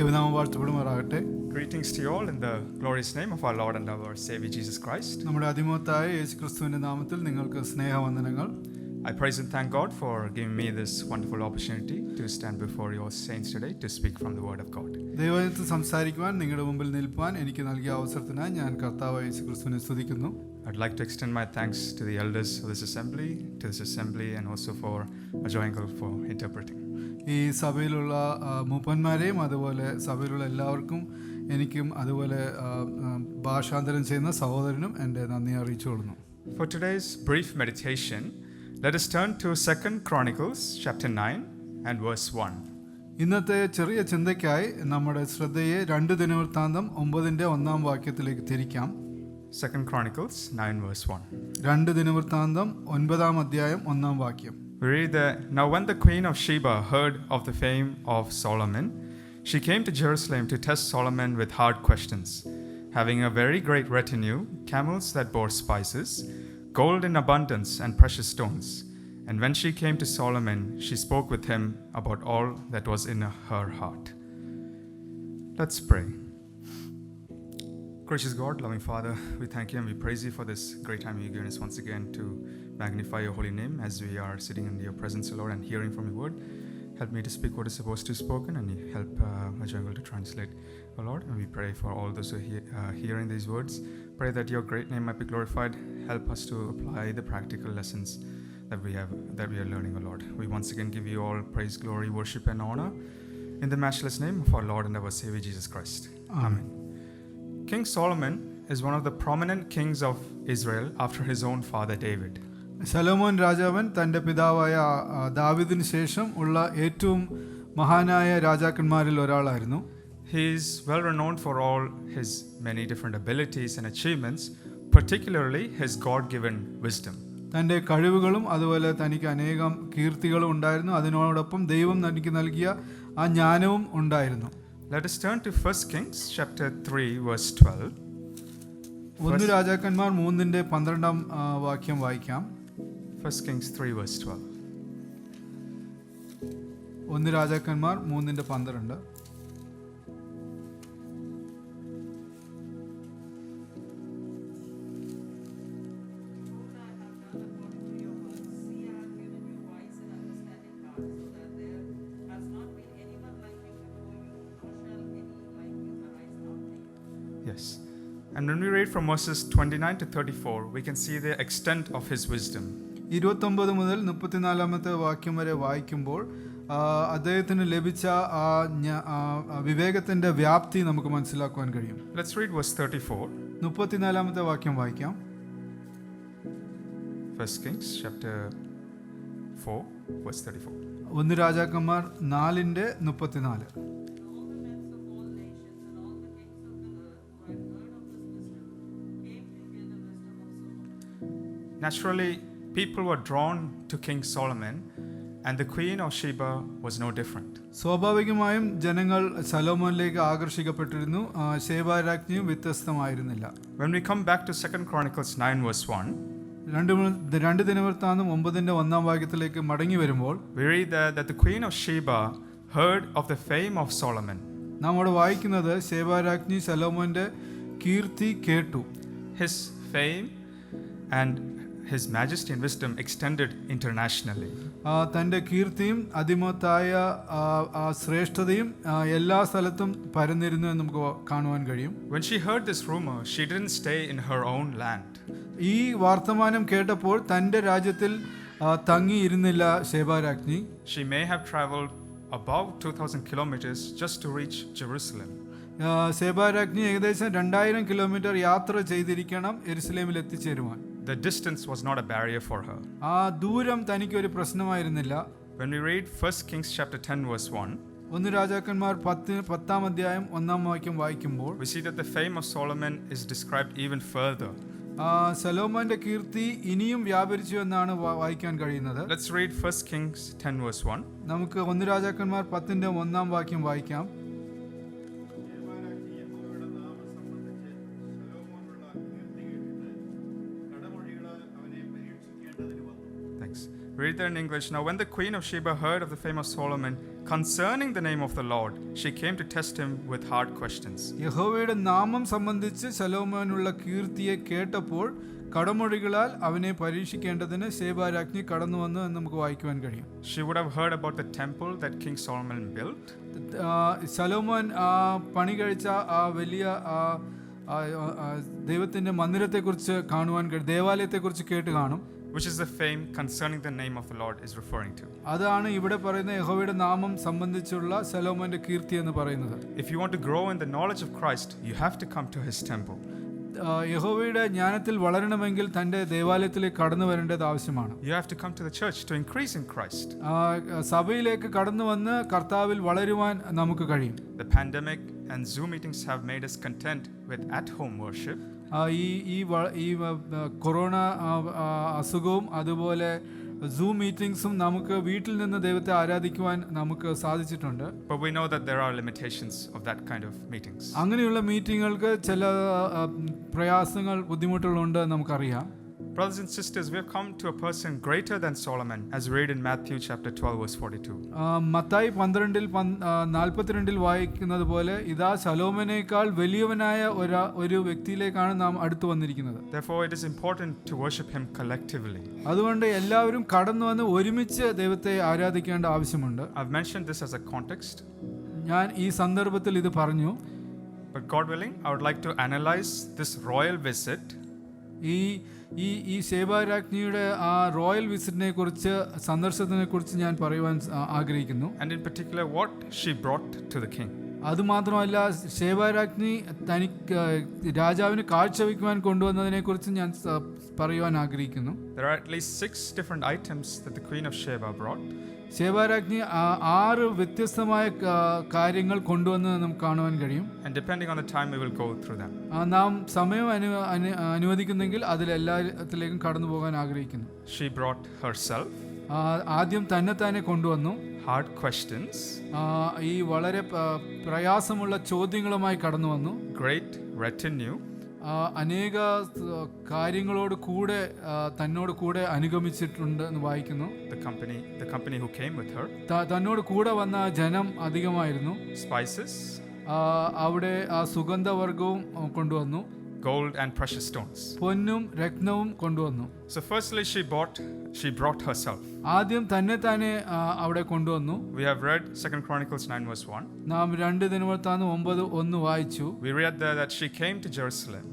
ദൈവനാമം വാഴ്ത്തപ്പെടുമാറാകട്ടെ. Greetings to you all in the glorious name of our Lord and our Savior Jesus Christ. നമ്മുടെ അതിമഹത്തായ യേശുക്രിസ്തുവിന്റെ നാമത്തിൽ നിങ്ങൾക്ക് സ്നേഹവന്ദനങ്ങൾ. I praise and thank God for giving me this wonderful opportunity to stand before your saints today to speak from the Word of God. ദൈവത്തിൽ സംസാരിക്കുവാൻ നിങ്ങളുടെ മുമ്പിൽ നിൽപ്പാൻ എനിക്ക് നൽകിയ അവസരത്തിനായി ഞാൻ കർത്താവായ യേശുക്രിസ്തുവിനെ സ്തുതിക്കുന്നു. I'd like to extend my thanks to the elders of this assembly, and also for Ajoyangal for interpreting. ഈ സഭയിലുള്ള മൂപ്പന്മാരെയും അതുപോലെ സഭയിലുള്ള എല്ലാവർക്കും എനിക്കും അതുപോലെ ഭാഷാന്തരം ചെയ്യുന്ന സഹോദരനും എൻ്റെ നന്ദി അറിയിച്ചുകൊള്ളുന്നു. For today's brief meditation, let us turn to 2 Chronicles chapter 9 and verse 1. ഇന്നത്തെ ചെറിയ ചിന്തയ്ക്കായി നമ്മുടെ ശ്രദ്ധയെ 2 ദിനവൃത്താന്തം 9-1 വാക്യത്തിലേക്ക് തിരിക്കാം. 2 Chronicles 9 verse 1. 2 ദിനവൃത്താന്തം 9-1 വാക്യം. We read that, "Now when the queen of Sheba heard of the fame of Solomon, she came to Jerusalem to test Solomon with hard questions, having a very great retinue, camels that bore spices, gold in abundance, and precious stones. And when she came to Solomon, she spoke with him about all that was in her heart." Let's pray. Gracious God, loving Father, we thank you and we praise you for this great time you've given us once again to magnify your holy name as we are sitting in your presence, Lord, and hearing from your word. Help me to speak what is supposed to be spoken, and help Ajoyangal to translate, oh Lord. And we pray for all those who are hearing these words. Pray that your great name might be glorified. Help us to apply the practical lessons that we are learning, oh Lord. We once again give you all praise, glory, worship, and honor in the matchless name of our Lord and our Savior Jesus Christ. Amen. King Solomon is one of the prominent kings of Israel after his own father David. ശലോമോൻ രാജാവൻ തൻ്റെ പിതാവായ ദാവീദിന് ശേഷം ഉള്ള ഏറ്റവും മഹാനായ രാജാക്കന്മാരിൽ ഒരാളായിരുന്നു. He is well renowned for all his many different abilities and achievements, particularly his God-given wisdom. തൻ്റെ കഴിവുകളും അതുപോലെ തനിക്ക് അനേകം കീർത്തികളും ഉണ്ടായിരുന്നു. അതിനോടൊപ്പം ദൈവം തനിക്ക് നൽകിയ ആ ജ്ഞാനവും ഉണ്ടായിരുന്നു. Let us turn to 1 Kings chapter 3 verse 12. 1 രാജാക്കന്മാർ 3-12 വാക്യം വായിക്കാം. 1 Kings 3 verse 12. 1 രാജാക്കന്മാർ 3-12. Yes. And when we read from verses 29 to 34, we can see the extent of his wisdom. 29 മുതൽ 34 വാക്യം വരെ വായിക്കുമ്പോൾ അദ്ദേഹത്തിന് ലഭിച്ച വിവേകത്തിന്റെ വ്യാപ്തി നമുക്ക് മനസ്സിലാക്കുവാൻ കഴിയും. Let's read verse 34. 34 വാക്യം വായിക്കാം. 1 Kings chapter 4 verse 34. 1 രാജാക്കന്മാർ 4-34. Naturally, people were drawn to King Solomon, and the queen of Sheba was no different. സ്വാഭാവികമായും ജനങ്ങൾ ശലോമോനിലേക്ക് ആകർഷിക്കപ്പെട്ടിരുന്നു. ശേബ രാജ്ഞിയും വ്യത്യസ്തമായിരുന്നില്ല. When we come back to 2 Chronicles 9 verse 1, 2 ദിനവൃത്താന്തം 9-1 വാക്യത്തിലേക്ക് മടങ്ങി വരുമ്പോൾ we read that the queen of Sheba heard of the fame of Solomon. നാം അവിടെ വായിക്കുന്നത് ശേബ രാജ്ഞി ശലോമോന്റെ കീർത്തി കേട്ടു. His fame and his majesty and wisdom extended internationally. തൻ്റെ കീർത്തിയും അതിമഹത്തായ ശ്രേഷ്ഠതയും എല്ലാ സ്ഥലത്തും പരന്നിരുന്നു എന്ന് നമുക്ക് കാണുവാൻ കഴിയും. When she heard this rumor, she didn't stay in her own land. ഈ വർത്തമാനം കേട്ടപ്പോൾ തൻ്റെ രാജ്യത്തിൽ തങ്ങിയിരുന്നില്ല ശേബ രാജ്ഞി. She may have traveled above 2000 kilometers just to reach Jerusalem. Shiba രാജ്ഞി ഏകദേശം 2000 കിലോമീറ്റർ യാത്ര ചെയ്തിരിക്കണം യെരുശലേമിൽ എത്തിച്ചേരുവാൻ. The distance was not a barrier for her. ആ ദൂരം തനിക്ക് ഒരു പ്രശ്നമായിരുന്നില്ല. When we read 1 Kings chapter 10 verse 1, 1 രാജാക്കന്മാർ 10-ാം അധ്യായം 1 വാക്യം വായിക്കുമ്പോൾ we see that the fame of Solomon is described even further. ശലോമോന്റെ കീർത്തി ഇനിയും വ്യാപരിച്ചു എന്നാണ് വായിക്കാൻ കഴിയുന്നത്. Let's read 1 Kings 10 verse 1. നമുക്ക് 1 രാജാക്കന്മാർ 10-ാം വാക്യം വായിക്കാം. Read that in English. Now when the queen of Sheba heard of the fame of Solomon Concerning the name of the Lord, she came to test him with hard questions. യഹോവയുടെ നാമം സംബന്ധിച്ച് ശലോമോനുള്ള കീർത്തിയെ കേട്ടപ്പോൾ കടമൊഴികളാൽ അവനെ പരീക്ഷിക്കേണ്ടതിന് ശേബാരാജ്ഞി കടന്നു വന്നു എന്ന് നമുക്ക് വായിക്കുവാൻ കഴിയും. She would have heard about the temple that King Solomon built. ശലോമോൻ പണി കഴിച്ച ആ വലിയ ദൈവത്തിന്റെ മന്ദിരത്തെക്കുറിച്ച് കാണുവാൻ കഴിയും, ദേവാലയത്തെക്കുറിച്ച് കേട്ട് കാണും. Which is the fame concerning the name of the Lord is referring to. അതാണ് ഇവിടെ പറയുന്ന യഹോവയുടെ നാമം സംബന്ധിച്ചുള്ള ശലോമോന്റെ കീർത്തി എന്ന് പറയുന്നത്. If you want to grow in the knowledge of Christ, you have to come to his temple. യഹോവയുടെ ജ്ഞാനത്തിൽ വളരണമെങ്കിൽ തന്റെ ദേവാലയത്തിലേക്ക് കടന്നു വരേണ്ടത് ആവശ്യമാണ്. You have to come to the church to increase in Christ. സഭയിലേക്ക് കടന്നു വന്ന് കർത്താവിൽ വളരുവാൻ നമുക്ക് കഴിയും. The pandemic and Zoom meetings have made us content with at-home worship. ഈ കൊറോണ അസുഖവും അതുപോലെ സൂം മീറ്റിംഗ്സും നമുക്ക് വീട്ടിൽ നിന്ന് ദൈവത്തെ ആരാധിക്കുവാൻ നമുക്ക് സാധിച്ചിട്ടുണ്ട്. But we know that there are limitations of that kind of meetings. അങ്ങനെയുള്ള മീറ്റിങ്ങുകൾക്ക് ചില പ്രയാസങ്ങൾ, ബുദ്ധിമുട്ടുകളുണ്ട് നമുക്കറിയാം. Brothers and sisters, we have come to a person greater than Solomon, as read in Matthew chapter 12 verse 42. Mathai 12:42 വായിക്കുന്നത് പോലെ ഇതാ ശലോമോനേക്കാൾ വലിയവനായ ഒരു വ്യക്തിയിലേക്കാണ് നാം അടുത്തു വന്നിരിക്കുന്നത്. Therefore it is important to worship him collectively. അതുകൊണ്ട് എല്ലാവരും കടന്നു വന്ന് ഒരുമിച്ച് ദൈവത്തെ ആരാധിക്കേണ്ട ആവശ്യമുണ്ട്. I've mentioned this as a context. ഞാൻ ഈ സന്ദർഭത്തിൽ ഇത് പറഞ്ഞു. But God willing, I would like to analyze this royal visit. ഈ ശേബാരാജ്ഞിയുടെ ആ റോയൽ വിസിറ്റിനെ കുറിച്ച്, സന്ദർശനത്തിനെ കുറിച്ച് ഞാൻ പറയുവാൻ ആഗ്രഹിക്കുന്നു. And in particular what she brought to the king. അതുമാത്രമല്ല, ശേബാരാജ്ഞി തനിക്ക് രാജാവിന് കാഴ്ചവെക്കുവാൻ കൊണ്ടുവന്നതിനെ കുറിച്ച് ഞാൻ പറയുവാൻ ആഗ്രഹിക്കുന്നു. There are at least 6 different items that the Queen of Sheba brought. ശേബാരാജ്ഞി 6 വ്യത്യസ്തമായ കാര്യങ്ങൾ കൊണ്ടുവന്ന് നമുക്ക് കാണുവാൻ കഴിയും. And depending on the time we will go through them. നാം സമയം അനുവദിക്കുന്നെങ്കിൽ അതിലെല്ലാത്തിലേക്കും കടന്നു പോകാൻ ആഗ്രഹിക്കുന്നു. She brought herself. ആദ്യം തന്നെ കൊണ്ടുവന്നു. Hard questions. ഈ വളരെ പ്രയാസമുള്ള ചോദ്യങ്ങളുമായി കടന്നു വന്നു. Great retinue. അനേക കാര്യങ്ങളോട് കൂടെ തന്നോട് കൂടെ അനുഗമിച്ചിട്ടുണ്ട് എന്ന് വായിക്കുന്നു. The company who came with her. തന്നോട് കൂടെ വന്ന ജനം അധികമായിരുന്നു. Spices. അവിടെ സുഗന്ധവർഗവും കൊണ്ടുവന്നു. Gold and precious stones. പൊന്നും രത്നവും കൊണ്ടുവന്നു. So firstly she brought herself. ആദ്യം തന്നെ അവിടെ കൊണ്ടുവന്നു. We have read 2 Chronicles 9 verse 1. നാം 2 ദിനവൃത്താന്തം 9:1 വായിച്ചു. We read there that she came to Jerusalem.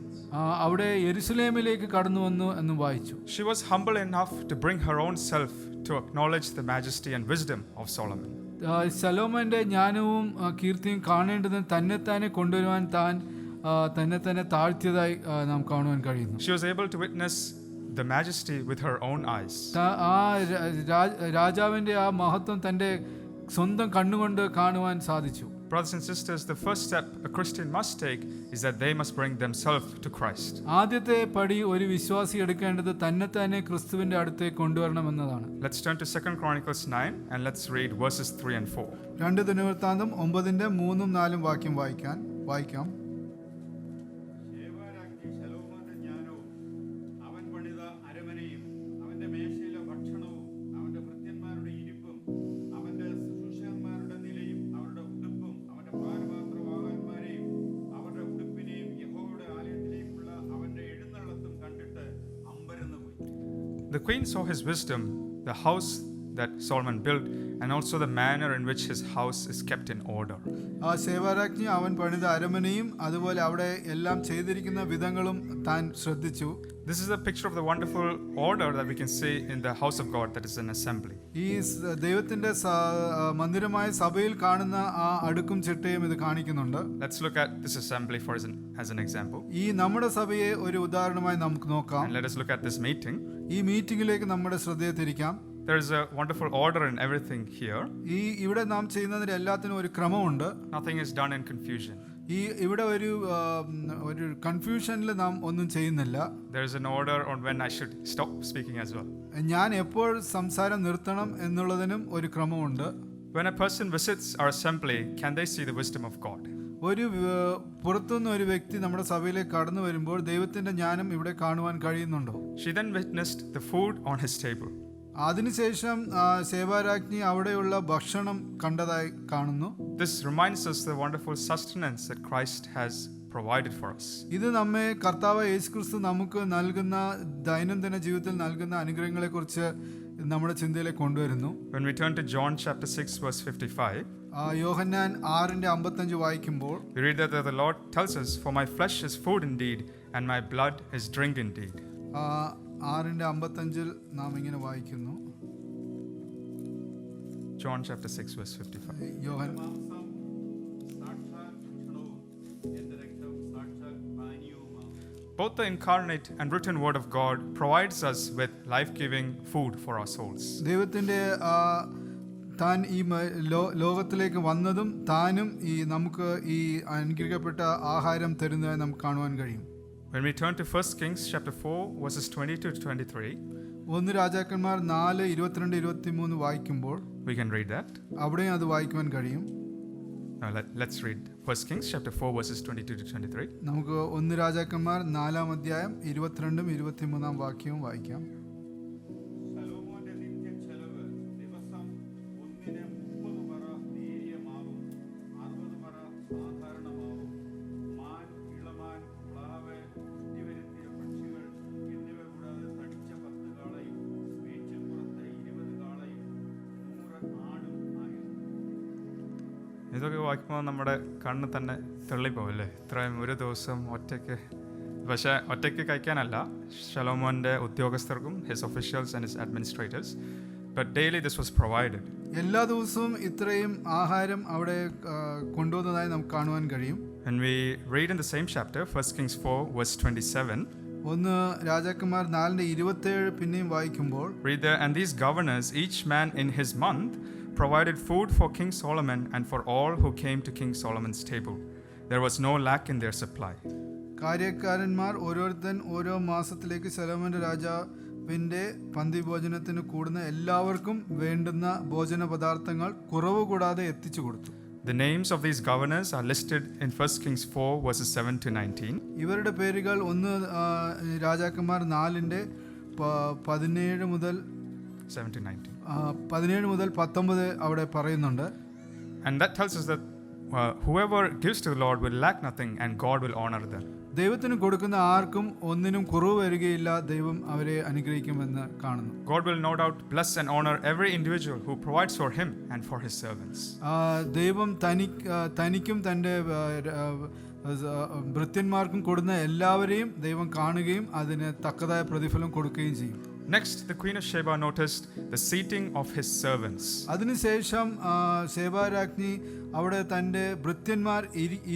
അവിടെ യെരുശലേമിലേക്ക് കടന്നു വന്നു എന്ന് വായിച്ചു. She was humble enough to bring her own self to acknowledge the majesty and wisdom of Solomon. ശലോമോന്റെ ജ്ഞാനവും കീർത്തിയും കാണേണ്ടതിന് തന്നെ കൊണ്ടുവരുവാൻ തന്നെ താഴ്ത്തിയതായി നാം കാണുവാൻ കഴിയുന്നു. She was able to witness the majesty with her own eyes. രാജാവിന്റെ ആ മഹത്വം തന്റെ സ്വന്തം കണ്ണുകൊണ്ട് കാണുവാൻ സാധിച്ചു. Brothers and sisters, the first step a Christian must take is that they must bring themselves to Christ. ആദ്യത്തെ പടി ഒരു വിശ്വാസി എടുക്കേണ്ടത് തന്നെ ക്രിസ്തുവിന്റെ അടുത്തേക്ക് കൊണ്ടുവരണമെന്നതാണ്. Let's turn to 2 Chronicles 9 and let's read verses 3 and 4. 2 ദിനവൃത്താന്തം 9:3-4 വാക്യം വായിക്കാം. The queen saw his wisdom, the house that Solomon built, and also the manner in which his house is kept in order. ശേബാരാജ്ഞി അവൻ പണിത അരമനയും അതുപോലെ അവിടെ എല്ലാം ചെയ്തിരിക്കുന്ന വിധങ്ങളും താൻ ശ്രദ്ധിച്ചു. This is a picture of the wonderful order that we can see in the house of God, that is an assembly. ഈ ദൈവത്തിന്റെ മന്ദിരമായ സഭയിൽ കാണുന്ന ആ അടുക്കും ചിട്ടയും ഇത് കാണിക്കുന്നുണ്ട്. Let's look at this assembly as an example. ഈ നമ്മുടെ സഭയെ ഒരു ഉദാഹരണമായി നമുക്ക് നോക്കാം. And let us look at this meeting. ഈ മീറ്റിംഗിലേക്ക് നമ്മുടെ ശ്രദ്ധയെ തിരിക്കാം. There is a wonderful order in everything here. ഇവിടെ നാം ചെയ്യുന്നതിന് എല്ലാത്തിനും ഒരു ക്രമമുണ്ട്. Nothing is done in confusion. ഇവിടെ ഒരു കൺഫ്യൂഷനിൽ നാം ഒന്നും ചെയ്യുന്നില്ല. There is an order on when I should stop speaking as well. ഞാൻ എപ്പോൾ സംസാരം നിർത്തണം എന്നുള്ളതിനും ഒരു ക്രമമുണ്ട്. When a person visits our assembly, can they see the wisdom of God? ഒരു പുറത്തുനിന്ന് ഒരു വ്യക്തി നമ്മുടെ സഭയിലേക്ക് കടന്നു വരുമ്പോൾ ദൈവത്തിന്റെ ജ്ഞാനം ഇവിടെ കാണുവാൻ കഴിയുന്നുണ്ടോ? She then witnessed the food on his table. അതിനുശേഷം ശേബാരാജ്ഞി അവിടെയുള്ള ഭക്ഷണം കണ്ടതായി കാണുന്നു. This reminds us the wonderful sustenance that Christ has provided for us. ഇത് നമ്മെ കർത്താവ് യേശുക്രിസ്തു നമുക്ക് നൽകുന്ന ദൈനംദിന ജീവിതത്തിൽ നൽകുന്ന അനുഗ്രഹങ്ങളെക്കുറിച്ച് നമ്മുടെ ചിന്തയിലേക്ക് കൊണ്ടുവരുന്നു. When we turn to John chapter 6 verse 55, യോഹന്നാൻ 6:55 വായിക്കുമ്പോൾ we read that the Lord tells us, "For my flesh is food indeed, and my blood is drink indeed." 6:55 നാം ഇങ്ങനെ വായിക്കുന്നു. John chapter 6 verse 55. Both the incarnate and written word of God provides us with life-giving food for our souls. ദൈവത്തിന്റെ താൻ ഈ ലോകത്തിലേക്ക് വന്നതും താനും ഈ നമുക്ക് ഈ അനുഗ്രഹിക്കപ്പെട്ട ആഹാരം തരുന്നതായി നമുക്ക് കാണുവാൻ കഴിയും. When we turn to 1 Kings chapter 4 verses 22 to 23, 1 രാജാക്കന്മാർ 4:22-23 വായിക്കുമ്പോൾ we can read that. അവിടെയും അത് വായിക്കുവാൻ കഴിയും. Let's read 1 Kings chapter 4 verses 22 to 23. നമുക്ക് 1 രാജാക്കന്മാർ 4-ാം അധ്യായം 22-23 വാക്യവും വായിക്കാം. ഇതൊക്കെ വായിക്കുമ്പോൾ നമ്മുടെ കണ്ണ് തന്നെ തെള്ളിപ്പോവല്ലേ, ഇത്രയും ഒരു ദിവസം ഒറ്റയ്ക്ക്. പക്ഷേ ഒറ്റയ്ക്ക് കഴിക്കാനല്ല, ശലോമോൻ്റെ ഉദ്യോഗസ്ഥർക്കും his officials and his administrators, but daily this was provided. എല്ലാ ദിവസവും ഇത്രയും ആഹാരം അവിടെ കൊണ്ടുവന്നതായി നമുക്ക് കാണുവാൻ കഴിയും. When we read in the same chapter 1 Kings 4 verse 27, 1 രാജാക്കന്മാർ 4:27 പിന്നെയും വായിക്കുമ്പോൾ read there, "And these governors, each man in his month, provided food for King Solomon and for all who came to King Solomon's table. There was no lack in their supply." കാര്യക്കാരന്മാർ ഓരോരുത്തൻ ഓരോ മാസത്തിലേക്ക് ശലോമോന്റെ രാജാവിന്റെ പന്തി ഭോജനത്തിന് കൂടുന്ന എല്ലാവർക്കും വേണ്ടുന്ന ഭോജന പദാർത്ഥങ്ങൾ കുറവ് കൂടാതെ എത്തിച്ചു കൊടുത്തു. The names of these governors are listed in 1 Kings 4 verses 7 to 19. ഇവരുടെ പേരുകൾ 1 രാജാക്കന്മാർ 4:17 മുതൽ 7 to 19. 17 മുതൽ 19 അവിടെ പറയുന്നുണ്ട്. And that tells us that whoever gives to the Lord will lack nothing and God will honor them. ദൈവത്തിന് കൊടുക്കുന്ന ആർക്കും ഒന്നിനും കുറവ് വരികയില്ല, ദൈവം അവരെ അനുഗ്രഹിക്കുമെന്ന് കാണുന്നു. God will no doubt bless and honor every individual who provides for him and for his servants. ദൈവം തനിക്കും തൻ്റെ ഭൃത്യന്മാർക്കും കൊടുക്കുന്ന എല്ലാവരെയും ദൈവം കാണുകയും അതിന് തക്കതായ പ്രതിഫലം കൊടുക്കുകയും ചെയ്യും. Next, the Queen of Sheba noticed the seating of his servants. അതിനുശേഷം ശേബാരാജ്ഞി അവിടെ തൻ്റെ ഭൃത്യന്മാർ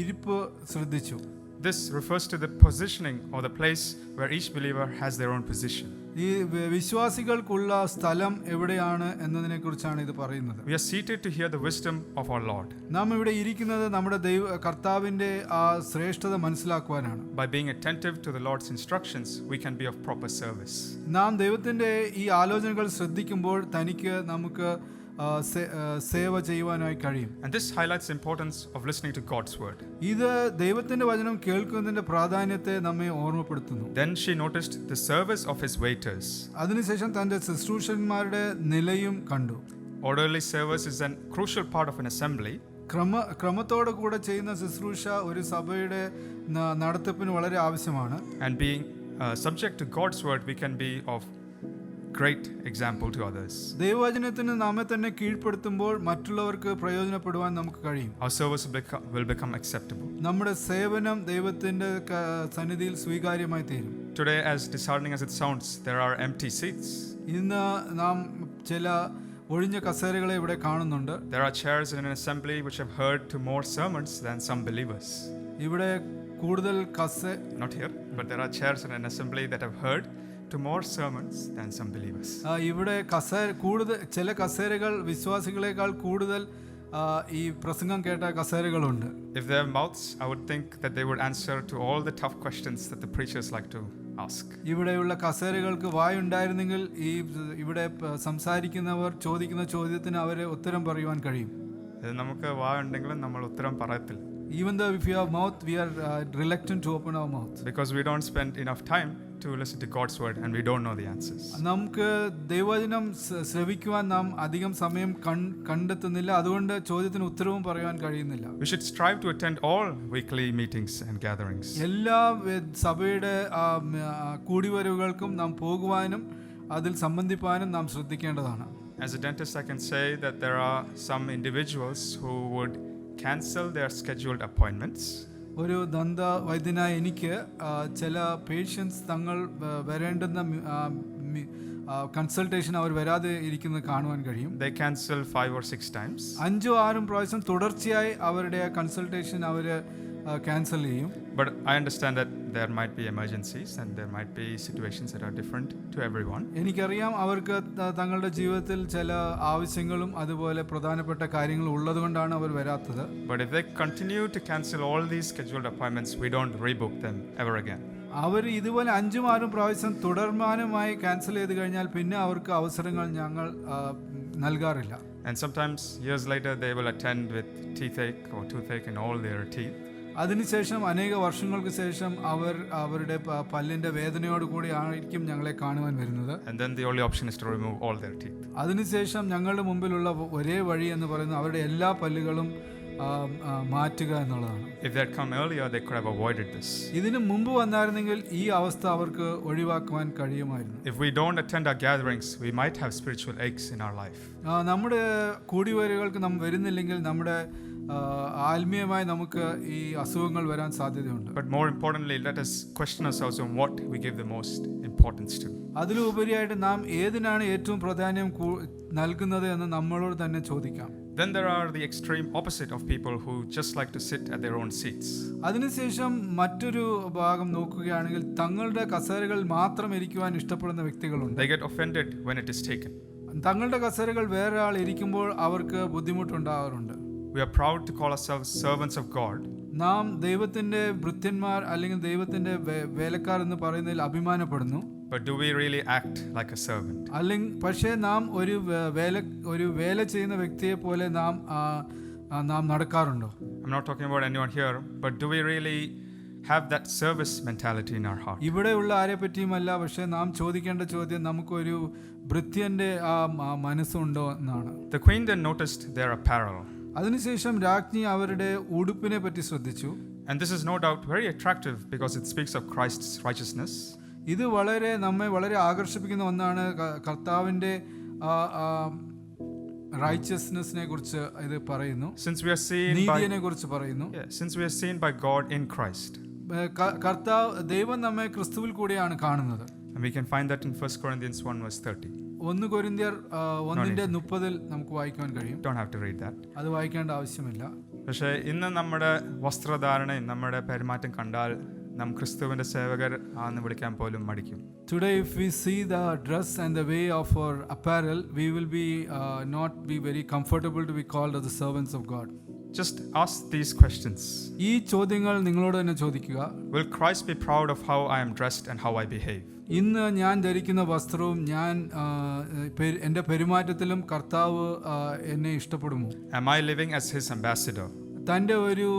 ഇരിപ്പ് ശ്രദ്ധിച്ചു. This refers to the positioning or the place where each believer has their own position. ഈ വിശ്വാസികൾക്കുള്ള സ്ഥലം എവിടെയാണ് എന്നതിനെ കുറിച്ചാണ് ഇത് പറയുന്നത്. We are seated to hear the wisdom of our Lord. നാം ഇവിടെ ഇരിക്കുന്നത് നമ്മുടെ കർത്താവിന്റെ ആ ശ്രേഷ്ഠത മനസ്സിലാക്കുവാനാണ്. By being attentive to the Lord's instructions, we can be of proper service. നാം ദൈവത്തിന്റെ ഈ ആലോചനകൾ ശ്രദ്ധിക്കുമ്പോൾ തനിക്ക് നമുക്ക് സേവ ചെയ്യുവാനായി കഴിയും. And this highlights the importance of listening to God's word. ഇത് ദൈവത്തിന്റെ വചനം കേൾക്കുന്നതിന്റെ പ്രാധാന്യത്തെ നമ്മെ ഓർമ്മപ്പെടുത്തുന്നു. Then she noticed the service of his waiters. അതിനുശേഷം തന്റെ ശുശ്രൂഷകന്മാരുടെ നിലയും കണ്ടു. Orderly service is a crucial part of an assembly. ക്രമത്തോടെ കൂടെ ചെയ്യുന്ന ശുശ്രൂഷ ഒരു സഭയുടെ നടത്തിപ്പിന് വളരെ ആവശ്യമാണ്. And being subject to God's word, we can be of great example to others. ദൈവവചനത്തിന് നമ്മെ തന്നെ കീഴ്പ്പെടുത്തുമ്പോൾ മറ്റുള്ളവർക്ക് പ്രയോജനപ്പെടുവാൻ നമുക്ക് കഴിയും. Our service will become acceptable. നമ്മുടെ സേവനം ദൈവത്തിന്റെ സന്നിധിയിൽ സ്വീകാര്യമായി തീരും. Today, as disheartening as it sounds, there are empty seats. ഇന്ന് നാം ചില ഒഴിഞ്ഞ കസേരകളെ ഇവിടെ കാണുന്നുണ്ട്. There are chairs in an assembly which have heard to more sermons than some believers. ഇവിടെ കൂടുതൽ not here, but there are chairs in an assembly that have heard to more sermons than some believers. ഇവിടെ കൂടുതൽ ചില കസേരകൾ വിശ്വാസികളെക്കാൾ കൂടുതൽ ഈ പ്രസംഗം കേട്ട കസേരകളുണ്ട്. If they have mouths, I would think that they would answer to all the tough questions that the preachers like to ask. ഇവിടെയുള്ള കസേരകൾക്ക് വായുണ്ടായിരുന്നെങ്കിൽ ഈ ഇവിടെ സംസാരിക്കുന്നവർ ചോദിക്കുന്ന ചോദ്യത്തിന് അവരെ ഉത്തരം പറയുവാൻ കഴിയും. നമുക്ക് വായുണ്ടെങ്കിലും നമ്മൾ ഉത്തരം പറയത്തില്ല. Even though if you have mouth, we are reluctant to open our mouth. Because we don't spend enough time to listen to God's word and we don't know the answers. നമുക്ക് ദൈവവചനം ശ്രവിക്കുവാൻ നാം അധികം സമയം കണ്ടെത്തുന്നില്ല. അതുകൊണ്ട് ചോദ്യത്തിന് ഉത്തരവും പറയാൻ കഴിയുന്നില്ല. We should strive to attend all weekly meetings and gatherings. എല്ലാ സഭയുടെ കൂടിവരവുകൾക്കും നാം പോകുവാനും അതിൽ സംബന്ധിപ്പാനും നാം ശ്രദ്ധിക്കേണ്ടതാണ്. As a dentist, I can say that there are some individuals who would cancel their scheduled appointments. ഒരു ദന്ത വൈദ്യനായ എനിക്ക് ചില പേഷ്യൻസ് തങ്ങൾ വരേണ്ടുന്ന കൺസൾട്ടേഷൻ അവർ വരാതെ ഇരിക്കുന്നത് കാണുവാൻ കഴിയും. They cancel 5 or 6 times. 5-6 പ്രാവശ്യം തുടർച്ചയായി അവരുടെ കൺസൾട്ടേഷൻ അവർ ക്യാൻസൽ ചെയ്യും. But I understand that there might be emergencies and there might be situations that are different to everyone. എനിക്കറിയാം അവർക്ക് തങ്ങളുടെ ജീവിതത്തിൽ ചില ആവശ്യങ്ങളും അതുപോലെ പ്രധാനപ്പെട്ട കാര്യങ്ങളും ഉള്ളതുകൊണ്ടാണ് അവർ വരാത്തത്. But if they continue to cancel all these scheduled appointments, we don't rebook them ever again. അവർ ഇതുപോലെ 5-6 പ്രാവശ്യം തുടർമാനമായി ക്യാൻസൽ ചെയ്ത് കഴിഞ്ഞാൽ പിന്നെ അവർക്ക് അവസരങ്ങൾ ഞങ്ങൾ നൽകാറില്ല. And sometimes years later they will attend with toothache or toothache in all their teeth. അതിനുശേഷം അനേക വർഷങ്ങൾക്ക് ശേഷം അവരുടെ പല്ലിന്റെ വേദനയോട് കൂടി ആയിരിക്കും ഞങ്ങളെ കാണുവാൻ വരുന്നത്. And then the only option is to remove all their teeth. അതിനുശേഷം ഞങ്ങളുടെ മുമ്പിലുള്ള ഒരേ വഴി എന്ന് പറയുന്നത് അവരുടെ എല്ലാ പല്ലുകളും മാറ്റുക എന്നുള്ളതാണ്. If they had come earlier, they could have avoided this. ഇതിനു മുമ്പ് വന്നായിരുന്നെങ്കിൽ ഈ അവസ്ഥ അവർക്ക് ഒഴിവാക്കുവാൻ കഴിയുമായിരുന്നു. If we don't attend our gatherings, we might have spiritual aches in our life. നമ്മുടെ കൂടിവരവുകൾക്ക് നാം വരുന്നില്ലെങ്കിൽ നമ്മുടെ ആത്മീയമായി നമുക്ക് ഈ അസുഖങ്ങൾ വരാൻ സാധ്യതയുണ്ട്. But more importantly, let us question ourselves on what we give the most importance to. അതിലുപരിയായിട്ട് നാം ഏതിനാണ് ഏറ്റവും പ്രാധാന്യം നൽകുന്നത് എന്ന് നമ്മളോട് തന്നെ ചോദിക്കാം. Then there are the extreme opposite of people who just like to sit at their own seats. അതിനുശേഷം മറ്റൊരു ഭാഗം നോക്കുകയാണെങ്കിൽ തങ്ങളുടെ കസേരകൾ മാത്രം ഇരിക്കുവാൻ ഇഷ്ടപ്പെടുന്ന വ്യക്തികളുണ്ട്. They get offended when it is taken. തങ്ങളുടെ കസേരകൾ വേറെ ആൾ ഇരിക്കുമ്പോൾ അവർക്ക് ബുദ്ധിമുട്ടുണ്ടാകാറുണ്ട്. We are proud to call ourselves servants of God. നാം ദൈവത്തിന്റെ ഭൃത്യന്മാർ അല്ലെങ്കിൽ ദൈവത്തിന്റെ വേലക്കാർ എന്ന് പറയുന്നതിൽ അഭിമാനപ്പെടുന്നു. But do we really act like a servant? അല്ലെങ്കിൽ പക്ഷേ നാം ഒരു വേല ചെയ്യുന്ന വ്യക്തിയെ പോലെ നാം നടക്കാറുണ്ടോ? I'm not talking about anyone here, but do we really have that service mentality in our heart? ഇവിടെയുള്ള ആരെ പറ്റിയുമല്ല, പക്ഷേ നാം ചോദിക്കേണ്ട ചോദ്യം നമുക്കൊരു ഭൃത്യന്റെ മനസ്സുണ്ടോ എന്നാണ്. The queen then noticed their apparel. അതിനുശേഷം രാജ്ഞി അവരുടെ ഉടുപ്പിനെ പറ്റി ശ്രദ്ധിച്ചു. And this is no doubt very attractive because it speaks of Christ's righteousness. ഇത് നമ്മെ വളരെ ആകർഷിപ്പിക്കുന്ന ഒന്നാണ്. കർത്താവിന്റെ റൈച്ചസ്നെസ്സിനെ കുറിച്ച് ഇത് പറയുന്നു. നീതിയെ കുറിച്ച് പറയുന്നു. Since we are seen by God in Christ. ദൈവം നമ്മെ ക്രിസ്തുവിൽ കൂടിയാണ് കാണുന്നത്. And we can find that in 1 Corinthians 1:30. 1 കൊരിന്ത്യർ 1:30 നമുക്ക് വായിക്കാൻ കഴിയും. Don't have to read that. അത് വായിക്കേണ്ട ആവശ്യമില്ല. പക്ഷേ ഇന്ന് നമ്മുടെ വസ്ത്രധാരണയും നമ്മുടെ പെരുമാറ്റം കണ്ടാൽ നാം ക്രിസ്തുവിന്റെ സേവകർ ആണെന്ന് വിളിക്കാൻ പോലും മടിക്കും. Today if we see the dress and the way of our apparel, we will be not be very comfortable to be called as the servants of God. Just ask these questions. ഈ ചോദ്യങ്ങൾ നിങ്ങളോട് തന്നെ ചോദിക്കുക. Will Christ be proud of how I am dressed and how I behave? ഇന്ന് ഞാൻ ധരിക്കുന്ന വസ്ത്രവും ഞാൻ എൻ്റെ പെരുമാറ്റത്തിലും കർത്താവ് എന്നെ ഇഷ്ടപ്പെടുമോ? Am I living as his ambassador? തൻ്റെ ഒരു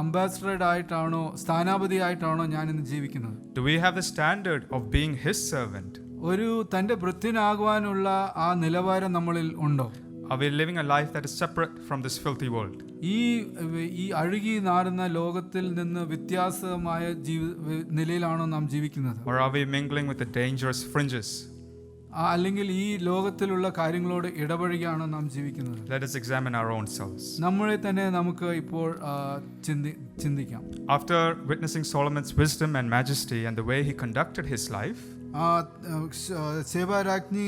അംബാസഡർ ആയിട്ടാണോ സ്ഥാനാപതി ആയിട്ടാണോ ഞാൻ ഇന്ന് ജീവിക്കുന്നത്? Do we have the standard of being his servant? ഒരു തൻ്റെ ഭൃത്യനാകുവാനുള്ള ആ നിലവാരം നമ്മളിൽ ഉണ്ടോ? Are we living a life that is separate from this filthy world? ഈ അഴുകി നാറുന്ന ലോകത്തിൽ നിന്ന് വ്യത്യാസമായ നിലയിലാണോ നാം ജീവിക്കുന്നത്? Or are we mingling with the dangerous fringes? അല്ലെങ്കിൽ ഈ ലോകത്തിലുള്ള കാര്യങ്ങളോട് ഇടപഴകിയാണോ നാം ജീവിക്കുന്നത്? Let us examine our own selves. നമ്മളെ തന്നെ നമുക്ക് ഇപ്പോൾ ചിന്തിക്കാം. After witnessing Solomon's wisdom and majesty and the way he conducted his life, ശേബാരാജ്ഞി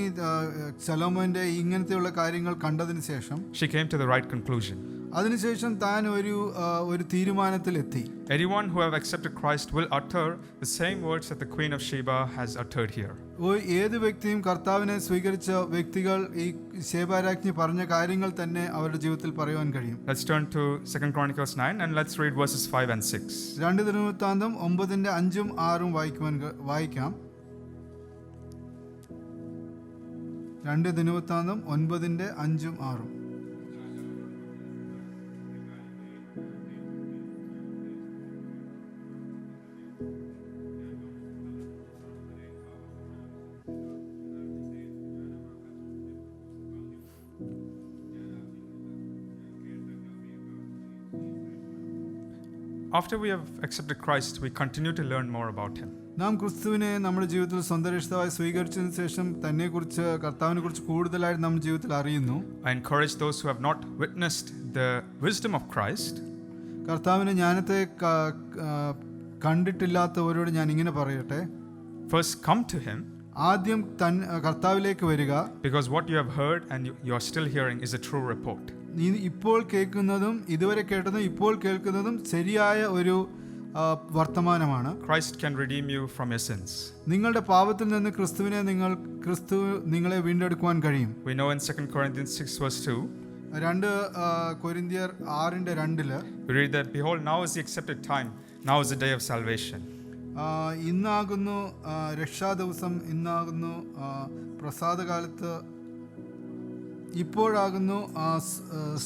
ശലോമോന്റെ ഇങ്ങനത്തെയുള്ള കാര്യങ്ങൾ കണ്ടതിന് ശേഷം she came to the right conclusion. അതിനുശേഷം താൻ ഒരു തീരുമാനത്തിലെത്തി. Anyone who have accepted Christ will utter the same words that the Queen of Sheba has uttered here. ഏത് വ്യക്തിയും കർത്താവിനെ സ്വീകരിച്ച വ്യക്തികൾ ഈ ശേബാരാജ്ഞി പറഞ്ഞ കാര്യങ്ങൾ തന്നെ അവരുടെ ജീവിതത്തിൽ പറയുവാൻ കഴിയും. Let's turn to 2 Chronicles 9 and let's read verses 5 and 6. 2 ദിനവൃത്താന്തം 9:5-6 വായിക്കാം. 2 ദിനവൃത്താന്തം 9:5-6. after we have accepted Christ, we continue to learn more about Him. നാം ക്രിസ്തുവിനെ നമ്മുടെ ജീവിതത്തിൽ സ്വന്തം രക്ഷിതാവായി സ്വീകരിച്ചതിന് ശേഷം തന്നെക്കുറിച്ച് കർത്താവിനെ കുറിച്ച് കൂടുതലായിട്ട് നമ്മുടെ ജീവിതത്തിൽ അറിയുന്നു. I encourage those who have not witnessed the wisdom of Christ. കർത്താവിന്റെ ജ്ഞാനത്തെ കണ്ടിട്ടില്ലാത്തവരോട് ഞാൻ ഇങ്ങനെ പറയട്ടെ, First come to Him, ആദ്യം കർത്താവിലേക്ക് വരിക. because what you have heard and you are still hearing is a true report. നീ ഇപ്പോൾ കേൾക്കുന്നതും ഇതുവരെ കേട്ടതും ഇപ്പോൾ കേൾക്കുന്നതും ശരിയായ ഒരു വർത്തമാനമാണ്. Christ can redeem you from your sins. നിങ്ങളുടെ പാപത്തിൽ നിന്ന് ക്രിസ്തു നിങ്ങളെ വീണ്ടെടുക്കുവാൻ കഴിയും. We know in 2 Corinthians 6 verse 2, 2 കൊരിന്ത്യർ 6:2 we read that, behold, now is the accepted time, now is the day of salvation. ഇന്നാകുന്നു രക്ഷാ ദിവസം, ഇന്നാകുന്നു പ്രസാദകാലത്ത്, ഇപ്പോഴാകുന്നു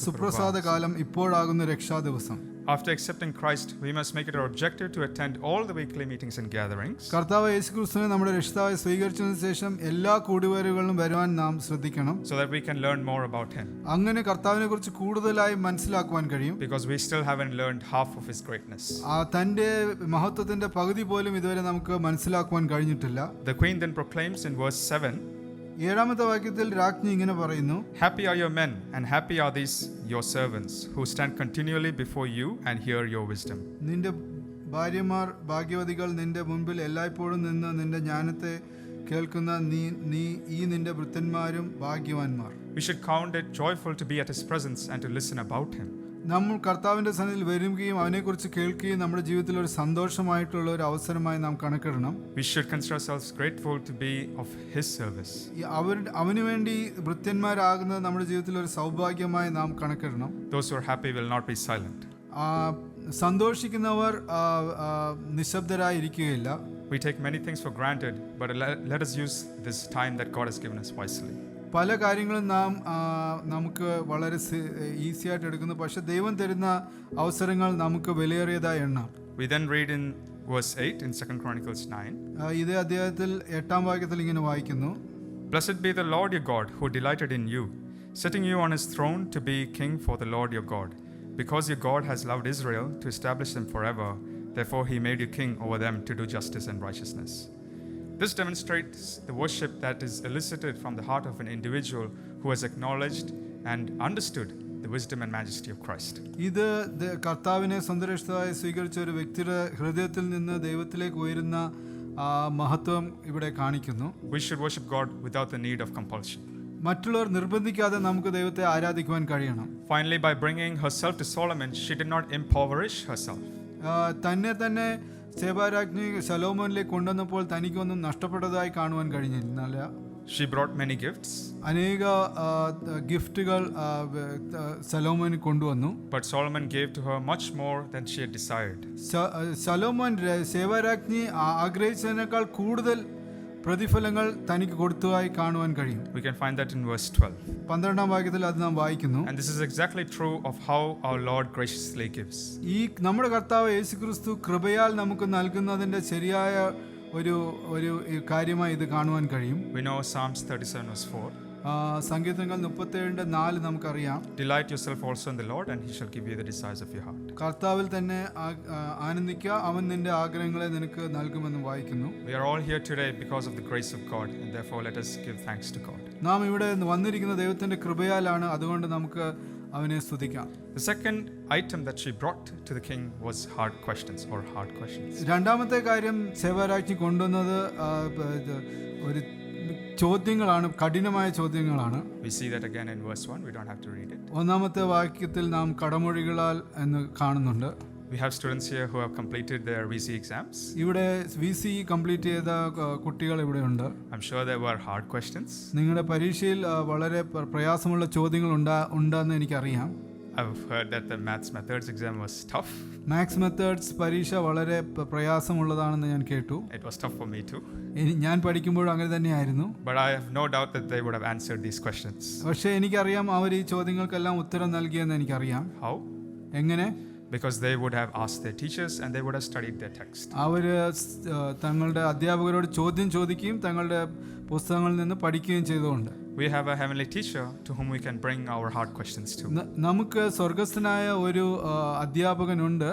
സുപ്രസാദ കാലം, ഇപ്പോഴാകുന്നു രക്ഷാ ദിവസം. After accepting Christ, we must make it our objective to attend all the weekly meetings and gatherings. കർത്താവ് യേശുക്രിസ്തുവിനെ നമ്മുടെ രക്ഷിതാവായി സ്വീകരിച്ചതിന് ശേഷം എല്ലാ കൂടിവരവുകളിലും വരുവാൻ നാം ശ്രദ്ധിക്കണം. So that we can learn more about Him. അങ്ങനെ കർത്താവിനെ കുറിച്ച് കൂടുതലായി മനസ്സിലാക്കുവാൻ കഴിയും. Because we still haven't learned half of His greatness. തന്റെ മഹത്വത്തിന്റെ പകുതി പോലും ഇതുവരെ നമുക്ക് മനസ്സിലാക്കുവാൻ കഴിഞ്ഞിട്ടില്ല. The queen then proclaims in verse 7, 7ാമത്തെ വാക്യത്തിൽ രാജ്ഞി ഇങ്ങനെ പറയുന്നു, happy are your men and happy are these your servants who stand continually before you and hear your wisdom. നിന്റെ ഭാര്യമാർ ഭാഗ്യവതികൾ, നിന്റെ മുൻപിൽ എല്ലായ്പ്പോഴും നിന്ന് നിന്റെ ജ്ഞാനത്തെ കേൾക്കുന്ന നിന്റെ ഭൃത്യന്മാരും ഭാഗ്യവാന്മാർ. We should count it joyful to be at His presence and to listen about Him. നമ്മൾ കർത്താവിന്റെ സന്നിധിയിൽ വരികയും അവനെക്കുറിച്ച് കേൾക്കുകയും നമ്മുടെ ജീവിതത്തിൽ ഒരു സന്തോഷമായിട്ടുള്ള ഒരു അവസരമായി നാം കണക്കിടണം. We should consider ourselves grateful to be of His service. അവന് വേണ്ടി ഭൃത്യന്മാരാകുന്നത് നമ്മുടെ ജീവിതത്തിൽ ഒരു സൗഭാഗ്യമായി നാം കണക്കിടണം. Those who are happy will not be silent. സന്തോഷിക്കുന്നവർ നിശബ്ദരായിരിക്കുകയില്ല. We take many things for granted, but let us use this time that God has given us wisely. പല കാര്യങ്ങളും നമുക്ക് വളരെ ഈസി ആയിട്ട് എടുക്കുന്നു, പക്ഷെ ദൈവം തരുന്ന അവസരങ്ങൾ നമുക്ക് വിലയേറിയതായി എണ്ണാം. We then read in verse 8 in 2 Chronicles 9. ഇതേ അധ്യായത്തിൽ 8ാം വാക്യത്തിൽ ഇങ്ങനെ വായിക്കുന്നു, Blessed be the Lord your God who delighted in you, setting you on His throne to be king for the Lord your God. Because your God has loved Israel to establish them forever, therefore He made you king over them to do justice and righteousness. This demonstrates the worship that is elicited from the heart of an individual who has acknowledged and understood the wisdom and majesty of Christ. ഇത് കർത്താവിനെ സ്വന്തം രക്ഷിതാവായി സ്വീകരിച്ച ഒരു വ്യക്തിയുടെ ഹൃദയത്തിൽ നിന്ന് ദൈവത്തിലേക്ക് ഉയരുന്ന മഹത്വം ഇവിടെ കാണിക്കുന്നു. We should worship God without the need of compulsion. മറ്റുള്ളവർ നിർബന്ധിക്കാതെ നമുക്ക് ദൈവത്തെ ആരാധിക്കുവാൻ കഴിയണം. Finally, by bringing herself to Solomon, she did not impoverish herself. തന്നെ ശേബാരാജ്ഞി ശലോമോനിലേക്ക് കൊണ്ടുവന്നപ്പോൾ തനിക്കൊന്നും നഷ്ടപ്പെട്ടതായി കാണുവാൻ കഴിഞ്ഞില്ല. She brought many gifts. അനേക ഗിഫ്റ്റുകൾ ശലോമോന് കൊണ്ടുവന്നു. But Solomon gave to her much more than she had desired. ശലോമോൻ ശേബാരാജ്ഞി ആഗ്രഹിച്ചതിനേക്കാൾ കൂടുതൽ പ്രതിഫലങ്ങൾ തനിക്ക് കൊടുത്തതായി കാണുവാൻ കഴിയും. We can find that in verse 12. 12ാം വാക്യത്തിൽ അത് നാം വായിക്കുന്നു. And this is exactly true of how our Lord graciously gives. ഈ നമ്മുടെ കർത്താവ് യേശുക്രിസ്തു കൃപയാൽ നമുക്ക് നൽകുന്നതിന്റെ ശരിയായ ഒരു കാര്യമായി ഇത് കാണുവാൻ കഴിയും. We know Psalms 37 verse 4. സങ്കീർത്തനങ്ങൾ 37:4 നമുക്കറിയാം. Delight yourself also in the Lord and He shall give you the desires of your heart. കർത്താവിൽ തന്നെ ആനന്ദിക്കുക, അവൻ നിന്റെ ആഗ്രഹങ്ങളെ നിനക്ക് നൽകുമെന്ന് വായിക്കുന്നു. We are all here today because of the grace of God, and therefore let us give thanks to God. നാം ഇവിടെ വന്നിരിക്കുന്ന ദൈവത്തിന്റെ കൃപയാലാണ്, അതുകൊണ്ട് നമുക്ക് അവനെ സ്തുതിക്കാം. The second item that she brought to the king was hard questions. രണ്ടാമത്തെ കാര്യം ശേബാരാജ്ഞി കൊണ്ടുവന്നത് ഒരു ചോദ്യങ്ങളാണ്, കഠിനമായ ചോദ്യങ്ങളാണ്. We see that again in verse 1. We don't have to read it. 1ാമത്തെ വാക്യത്തിൽ നാം കടമൊഴികളാൽ എന്ന് കാണുന്നുണ്ട്. We have students here who have completed their VC exams. ഇവിടെ VC കംപ്ലീറ്റ് ചെയ്ത കുട്ടികൾ ഇവിടെ ഉണ്ട്. I'm sure there were hard questions. നിങ്ങളുടെ പരീക്ഷയിൽ വളരെ പ്രയാസമുള്ള ചോദ്യങ്ങൾ ഉണ്ടെന്ന് എനിക്കറിയാം. I've heard that the maths methods exam was tough. Maths methods പരീക്ഷ വളരെ പ്രയാസമുള്ളതാണെന്ന് ഞാൻ കേട്ടു. It was tough for me too. ഞാൻ പഠിക്കുമ്പോഴും അങ്ങനെ തന്നെയായിരുന്നു. But I have no doubt that they would have answered these questions. പക്ഷേ എനിക്കറിയാം അവർ ഈ ചോദ്യങ്ങൾക്കെല്ലാം ഉത്തരം നൽകിയെന്ന് എനിക്കറിയാം. How? എങ്ങനെ? Because they would have asked their teachers and they would have studied their text. അവർ തങ്ങളുടെ അധ്യാപകരോട് ചോദ്യം ചോദിക്കുകയും തങ്ങളുടെ പുസ്തകങ്ങളിൽ നിന്ന് പഠിക്കുകയും ചെയ്തുകൊണ്ട്. We have a heavenly teacher to whom we can bring our hard questions to. നമുക്ക് സ്വർഗസ്ഥനായ ഒരു അധ്യാപകനുണ്ട്.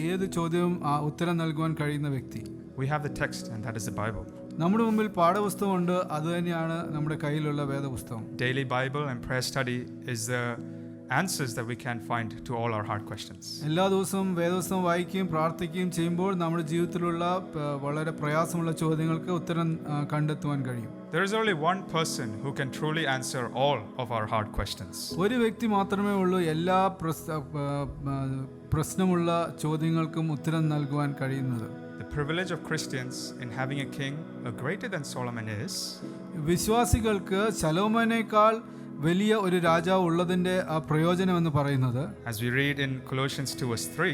ഏത് ചോദ്യവും ഉത്തരം നൽകുവാൻ കഴിയുന്ന വ്യക്തി. We have the text, and that is the Bible. നമ്മുടെ മുമ്പിൽ പാഠപുസ്തകമുണ്ട്, അത് തന്നെയാണ് നമ്മുടെ കയ്യിലുള്ള വേദപുസ്തകം. Daily Bible and prayer study is the answers that we can find to all our hard questions. എല്ലാ ദിവസവും വേദപുസ്തകം വായിക്കുകയും പ്രാർത്ഥിക്കുകയും ചെയ്യുമ്പോൾ നമ്മുടെ ജീവിതത്തിലുള്ള വളരെ പ്രയാസമുള്ള ചോദ്യങ്ങൾക്ക് ഉത്തരം കണ്ടെത്തുവാൻ കഴിയും. There is only one person who can truly answer all of our hard questions. ഒരു വ്യക്തി മാത്രമേ ഉള്ളൂ എല്ലാ പ്രശ്നമുള്ള ചോദ്യങ്ങൾക്കും ഉത്തരം നൽകുവാൻ കഴിയുന്നത്. The privilege of Christians in having a king greater than Solomon is, വിശ്വാസികൾക്ക് ശലോമോനേക്കാൾ വലിയ ഒരു രാജാവ് ഉള്ളതിന്റെ പ്രയോജനം എന്ന് പറയുന്നത്, as we read in Colossians 2:3,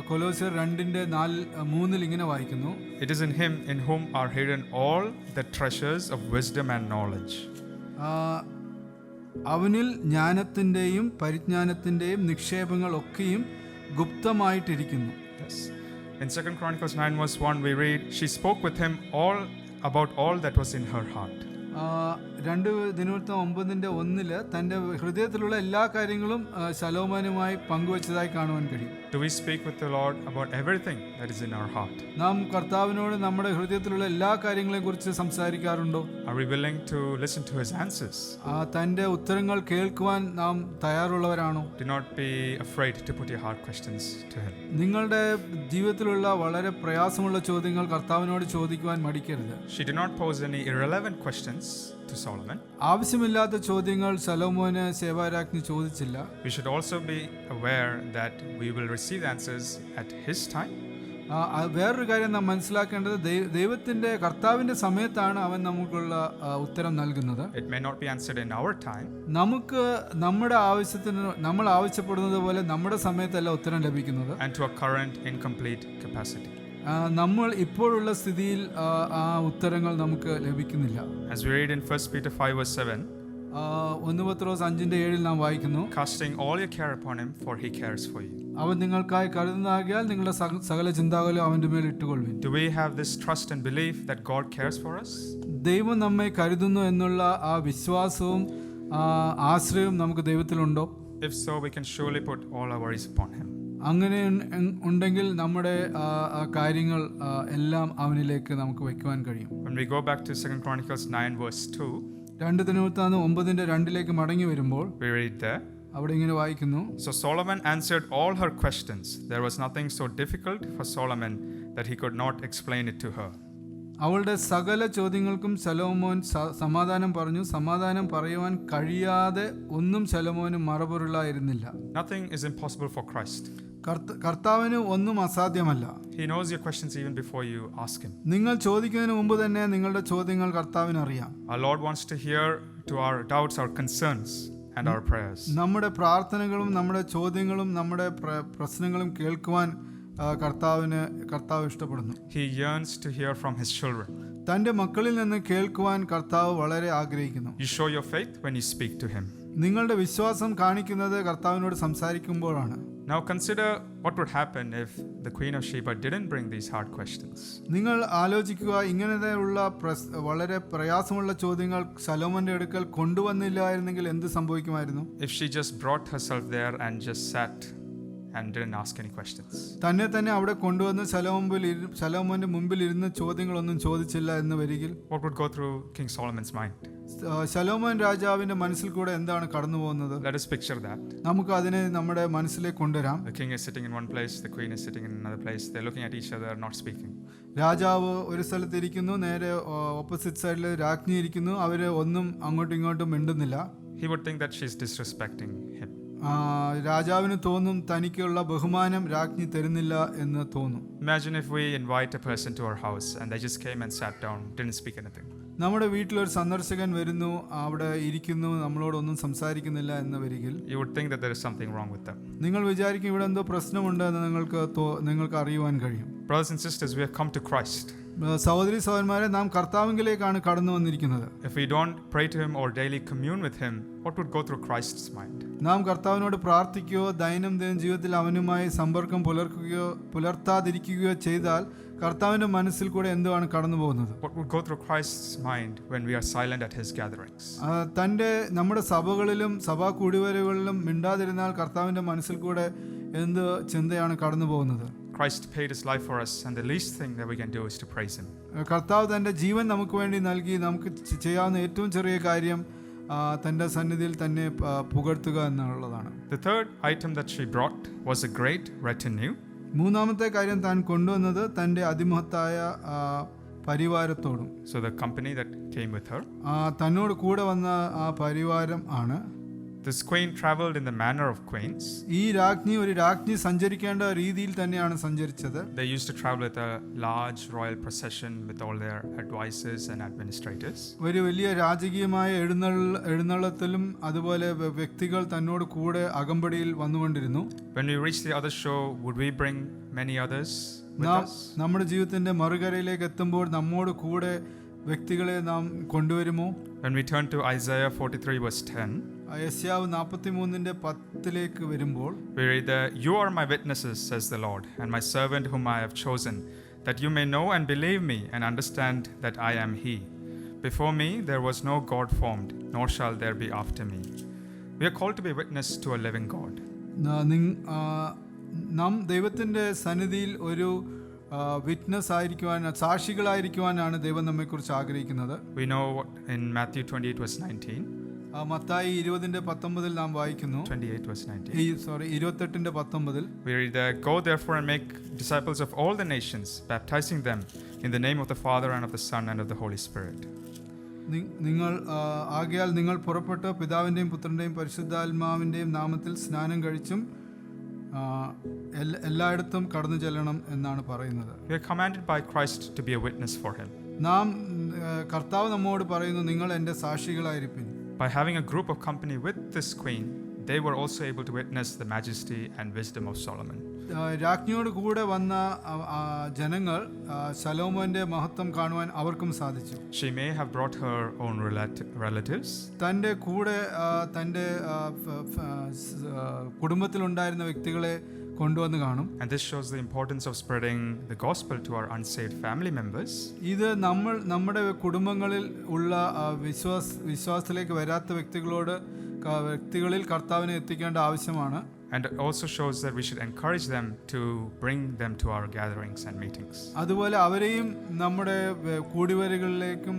കൊലോസ്യർ 2:3 ഇങ്ങനെ വായിക്കുന്നു, it is in him in whom are hidden all the treasures of wisdom and knowledge. അവനിൽ ജ്ഞാനത്തിന്റെയും പരിജ്ഞാനത്തിന്റെയും നിക്ഷേപങ്ങൾ ഒക്കെയും ഗുപ്തമായിട്ടിരിക്കുന്നു. Yes. In 2 Chronicles 9:1 we read, she spoke with him all about all that was in her heart. 2 ദിനവൃത്തം 9:1 തന്റെ ഹൃദയത്തിലുള്ള എല്ലാ കാര്യങ്ങളും ശലോമോനുമായി പങ്കുവച്ചതായി കാണുവാൻ കഴിയും. Do we speak with the Lord about everything that is in our heart? നാം കർത്താവിനോട് നമ്മുടെ ഹൃദയത്തിലുള്ള എല്ലാ കാര്യങ്ങളെയും കുറിച്ച് സംസാരിക്കാറുണ്ടോ? Are we willing to listen to his answers? തന്റെ ഉത്തരങ്ങൾ കേൾക്കുവാൻ നാം തയ്യാറുള്ളവരാണോ? Do not be afraid to put your hard questions to him. നിങ്ങളുടെ ജീവിതത്തിലുള്ള വളരെ പ്രയാസമുള്ള ചോദ്യങ്ങൾ കർത്താവിനോട് ചോദിക്കുവാൻ മടിക്കരുത്. She did not pose any irrelevant questions to Solomon. ആവശ്യമില്ലാത്ത ചോദ്യങ്ങൾ ശലോമോന് ശേബാരാജ്ഞി ചോദിച്ചില്ല. We should also be aware that we will receive answers at his time. വേറൊരു കാര്യം നാം മനസ്സിലാക്കേണ്ടത്, ദൈവത്തിന്റെ കർത്താവിന്റെ സമയത്താണ് അവൻ നമുക്കുള്ള ഉത്തരം നൽകുന്നത്. It may not be answered in our time. നമുക്ക് നമ്മുടെ ആവശ്യത്തിന് നമ്മൾ ആവശ്യപ്പെടുന്നത് പോലെ നമ്മുടെ സമയത്തല്ല ഉത്തരം ലഭിക്കുന്നത്. And to a current incomplete capacity. നമ്മൾ ഇപ്പോഴുള്ള സ്ഥിതിയിൽ ആ ഉത്തരങ്ങൾ നമുക്ക് ലഭിക്കുന്നില്ല. As we read in 1 Peter 5:7, 1 പത്രോസ് 5:7 നാം വായിക്കുന്നു, casting all your care upon him, for he cares for you. അവൻ നിങ്ങൾക്കായി കരുതുന്നതാകിയാൽ നിങ്ങളുടെ സകല ചിന്താകുലം അവന്റെ മേൽ ഇട്ടുകൊള്ളുവിൻ. Do we have this trust and belief that God cares for us? ദൈവം നമ്മെ കരുതുന്നു എന്നുള്ള ആ വിശ്വാസവും ആശ്രയവും നമുക്ക് ദൈവത്തിലുണ്ടോ? If so, we can surely put all our worries upon him. അങ്ങനെ ഉണ്ടെങ്കിൽ നമ്മുടെ കാര്യങ്ങൾ എല്ലാം അവനിലേക്ക് നമുക്ക് വയ്ക്കുവാൻ കഴിയും. When we go back to 2 Chronicles 9:2, 2 ദിനവൃത്താന്തം 9:2 മടങ്ങി വരുമ്പോൾ we read there, അവിടെ ഇങ്ങനെ വായിക്കുന്നു, so Solomon answered all her questions. There was nothing so difficult for Solomon that he could not explain it to her. അവളുടെ സകല ചോദ്യങ്ങൾക്കും ശലോമോൻ സമാധാനം പറഞ്ഞു. സമാധാനം പറയുവാൻ കഴിയാതെ ഒന്നും ശലോമോന് മറുപൊരുളായിരുന്നില്ല. Nothing is impossible for Christ. കർത്താവിന് ഒന്നും അസാധ്യമല്ല. He knows your questions even before you ask him. നിങ്ങൾ ചോദിക്കുന്നതിന് മുമ്പ് തന്നെ നിങ്ങളുടെ ചോദ്യങ്ങൾ കർത്താവിന് അറിയാം. Our Lord wants to hear to our doubts, our concerns and our prayers. നമ്മുടെ പ്രാർത്ഥനകളും നമ്മുടെ ചോദ്യങ്ങളും നമ്മുടെ പ്രശ്നങ്ങളും കേൾക്കുവാൻ കർത്താവ് ഇഷ്ടപ്പെടുന്നു. He yearns to hear from his children. തന്റെ മക്കളിൽ നിന്ന് കേൾക്കുവാൻ കർത്താവ് വളരെ ആഗ്രഹിക്കുന്നു. You show your faith when you speak to him. നിങ്ങളുടെ വിശ്വാസം കാണിക്കുന്നത് കർത്താവിനോട് സംസാരിക്കുമ്പോഴാണ്. Now consider what would happen if the Queen of Sheba didn't bring these hard questions. നിങ്ങൾ ആലോചിക്കുക, ഇങ്ങനെയുള്ള വളരെ പ്രയാസമുള്ള ചോദ്യങ്ങൾ ശലോമോന്റെ അടുക്കൽ കൊണ്ടുവന്നില്ലായിരുന്നെങ്കിൽ എന്ത് സംഭവിക്കുമായിരുന്നു? If she just brought herself there and just sat and didn't ask any questions. തന്നെ അവിടെ കൊണ്ടുവന്ന് ശലോമോന്റെ മുമ്പിൽ ഇരുന്ന് ചോദ്യങ്ങളൊന്നും ചോദിച്ചില്ല എന്ന് വരികിൽ what would go through King Solomon's mind? ശലോമോൻ രാജാവിന്റെ മനസ്സിൽ കൂടെ എന്താണ് കടന്നു പോകുന്നത്? Let us picture that. നമുക്ക് അതിനെ നമ്മുടെ മനസ്സിലേക്ക് കൊണ്ടുവരാം. The king is sitting in one place, the queen is sitting in another place. They're looking at each other, not speaking. രാജാവ് ഒരു സ്ഥലത്ത് ഇരിക്കുന്നു, നേരെ ഓപ്പോസിറ്റ് സൈഡിൽ രാജ്ഞി ഇരിക്കുന്നു. അവര് ഒന്നും അങ്ങോട്ടും ഇങ്ങോട്ടും മിണ്ടുന്നില്ല. He would think that she's disrespecting him. രാജാവിന് തോന്നും തനിക്കുള്ള ബഹുമാനം രാജ്ഞി തരുന്നില്ല എന്ന് തോന്നും. Imagine if we invite a person to our house and they just came and sat down, didn't speak anything. നമ്മുടെ വീട്ടിലൊരു സന്ദർശകൻ വരുന്നു, അവിടെ ഇരിക്കുന്നു, നമ്മളോടൊന്നും സംസാരിക്കുന്നില്ല എന്ന് വരികിൽ You would think that there is something wrong with them. നിങ്ങൾ വിചാരിക്കും ഇവിടെ എന്തോ പ്രശ്നമുണ്ട് എന്ന് നിങ്ങൾക്ക് അറിയുവാൻ കഴിയും. Brothers and sisters, we have come to Christ. സഹോദരി സഹോദരന്മാരെ, നാം കർത്താവിങ്കിലേക്കാണ് കടന്നു വന്നിരിക്കുന്നത്. If we don't pray to Him or daily commune with Him, what would go through Christ's mind? നാം കർത്താവിനോട് പ്രാർത്ഥിക്കുകയോ ദൈനംദിന ജീവിതത്തിൽ അവനുമായി സമ്പർക്കം പുലർത്താതിരിക്കുകയോ ചെയ്താൽ കർത്താവിന്റെ മനസ്സിൽ കൂടെ എന്താണ് കടന്നു പോകുന്നത്? What would go through Christ's mind when we are silent at His gatherings? നമ്മുടെ സഭകളിലും സഭാ കൂടിവരവുകളിലും മിണ്ടാതിരുന്നാൽ കർത്താവിന്റെ മനസ്സിൽ കൂടെ എന്ത് ചിന്തയാണ് കടന്നു പോകുന്നത്? Christ paid His life for us, and the least thing that we can do is to praise Him. കർത്താവ് തന്റെ ജീവൻ നമുക്ക് വേണ്ടി നൽകി. നമുക്ക് ചെയ്യാവുന്ന ഏറ്റവും ചെറിയ കാര്യം തന്റെ സന്നിധിയിൽ തന്നെ പുകഴ്ത്തുക എന്നുള്ളതാണ്. The third item that she brought was a great retinue. മൂന്നാമത്തെ കാര്യം താൻ കൊണ്ടുവന്നത് തന്റെ അതിമഹത്തായ പരിവാരത്തോടും. So the company that came with her. തന്നോട് കൂടെ വന്ന ആ പരിവാരം ആണ്. This queen traveled in the manner of queens. ഈ രാജ്ഞി സഞ്ചരിക്കേണ്ട രീതിയിൽ തന്നെയാണ് സഞ്ചരിച്ചത്. They used to travel with a large royal procession with all their advisors and administrators. ഒരു വലിയ രാജകീയമായ എഴുന്നള്ളത്തിലും അതുപോലെ വ്യക്തികൾ തന്നോട് കൂടെ അകമ്പടിയിൽ വന്നുകൊണ്ടിരുന്നു. When we reach the other shore, would we bring many others with us? നമ്മുടെ ജീവിതത്തിന്റെ മറുകരയിലേക്ക് എത്തുമ്പോൾ നമ്മോട് കൂടെ വ്യക്തികളെ നാം കൊണ്ടുവരുമോ? When we turn to Isaiah 43 verse 10, യെശയ്യാവ് 43:10 വരുമ്പോൾ we read that, "You are my witnesses, says the Lord, and my servant whom I have chosen, that you may know and believe me and understand that I am He. Before me there was no God formed, nor shall there be after me." We are called to be witness to a living God. നാം ദൈവത്തിന്റെ സന്നിധിയിൽ ഒരു witness ആയിരിക്കുവാൻ, സാക്ഷികളായിരിക്കുവാനാണ് ദൈവം നമ്മെക്കുറിച്ച് ആഗ്രഹിക്കുന്നത്. We know what in Matthew 28 verse 19. Mathai 20:19 നാം വായിക്കുന്നു. 28 verse 19. 28:19. We read that, "Go therefore and make disciples of all the nations, baptizing them in the name of the Father and of the Son and of the Holy Spirit." ആകയാൽ നിങ്ങൾ പുറപ്പെട്ട് പിതാവിന്റെയും പുത്രന്റെയും പരിശുദ്ധാത്മാവിന്റെയും നാമത്തിൽ സ്നാനം കഴിച്ചും എല്ലായിടത്തും കടന്നു ചെല്ലണം എന്നാണ് പറയുന്നത്. We are commanded by Christ to be a witness for Him. കർത്താവ് നമ്മോട് പറയുന്നു, നിങ്ങൾ എൻ്റെ സാക്ഷികളായിരിക്കും. By having a group of company with this queen, they were also able to witness the majesty and wisdom of Solomon. രാജ്ഞിയോട് കൂടെ വന്ന ജനങ്ങൾ ശലോമോന്റെ മഹത്വം കാണുവാൻ അവർക്കും സാധിച്ചു. She may have brought her own relatives. തന്റെ കൂടെ തന്റെ കുടുംബത്തിലുണ്ടായിരുന്ന വ്യക്തികളെ കൊണ്ടുവന്ന് കാണും. And this shows the importance of spreading the gospel to our unsaved family members. ഇത് നമ്മുടെ കുടുംബങ്ങളിൽ ഉള്ള വിശ്വാസത്തിലേക്ക് വരാത്ത വ്യക്തികളിൽ കർത്താവിനെ എത്തിക്കേണ്ട ആവശ്യമാണ്. And it also shows that we should encourage them to bring them to our gatherings and meetings. അതുപോലെ അവരെയും നമ്മുടെ കൂടിവരകളിലേക്കും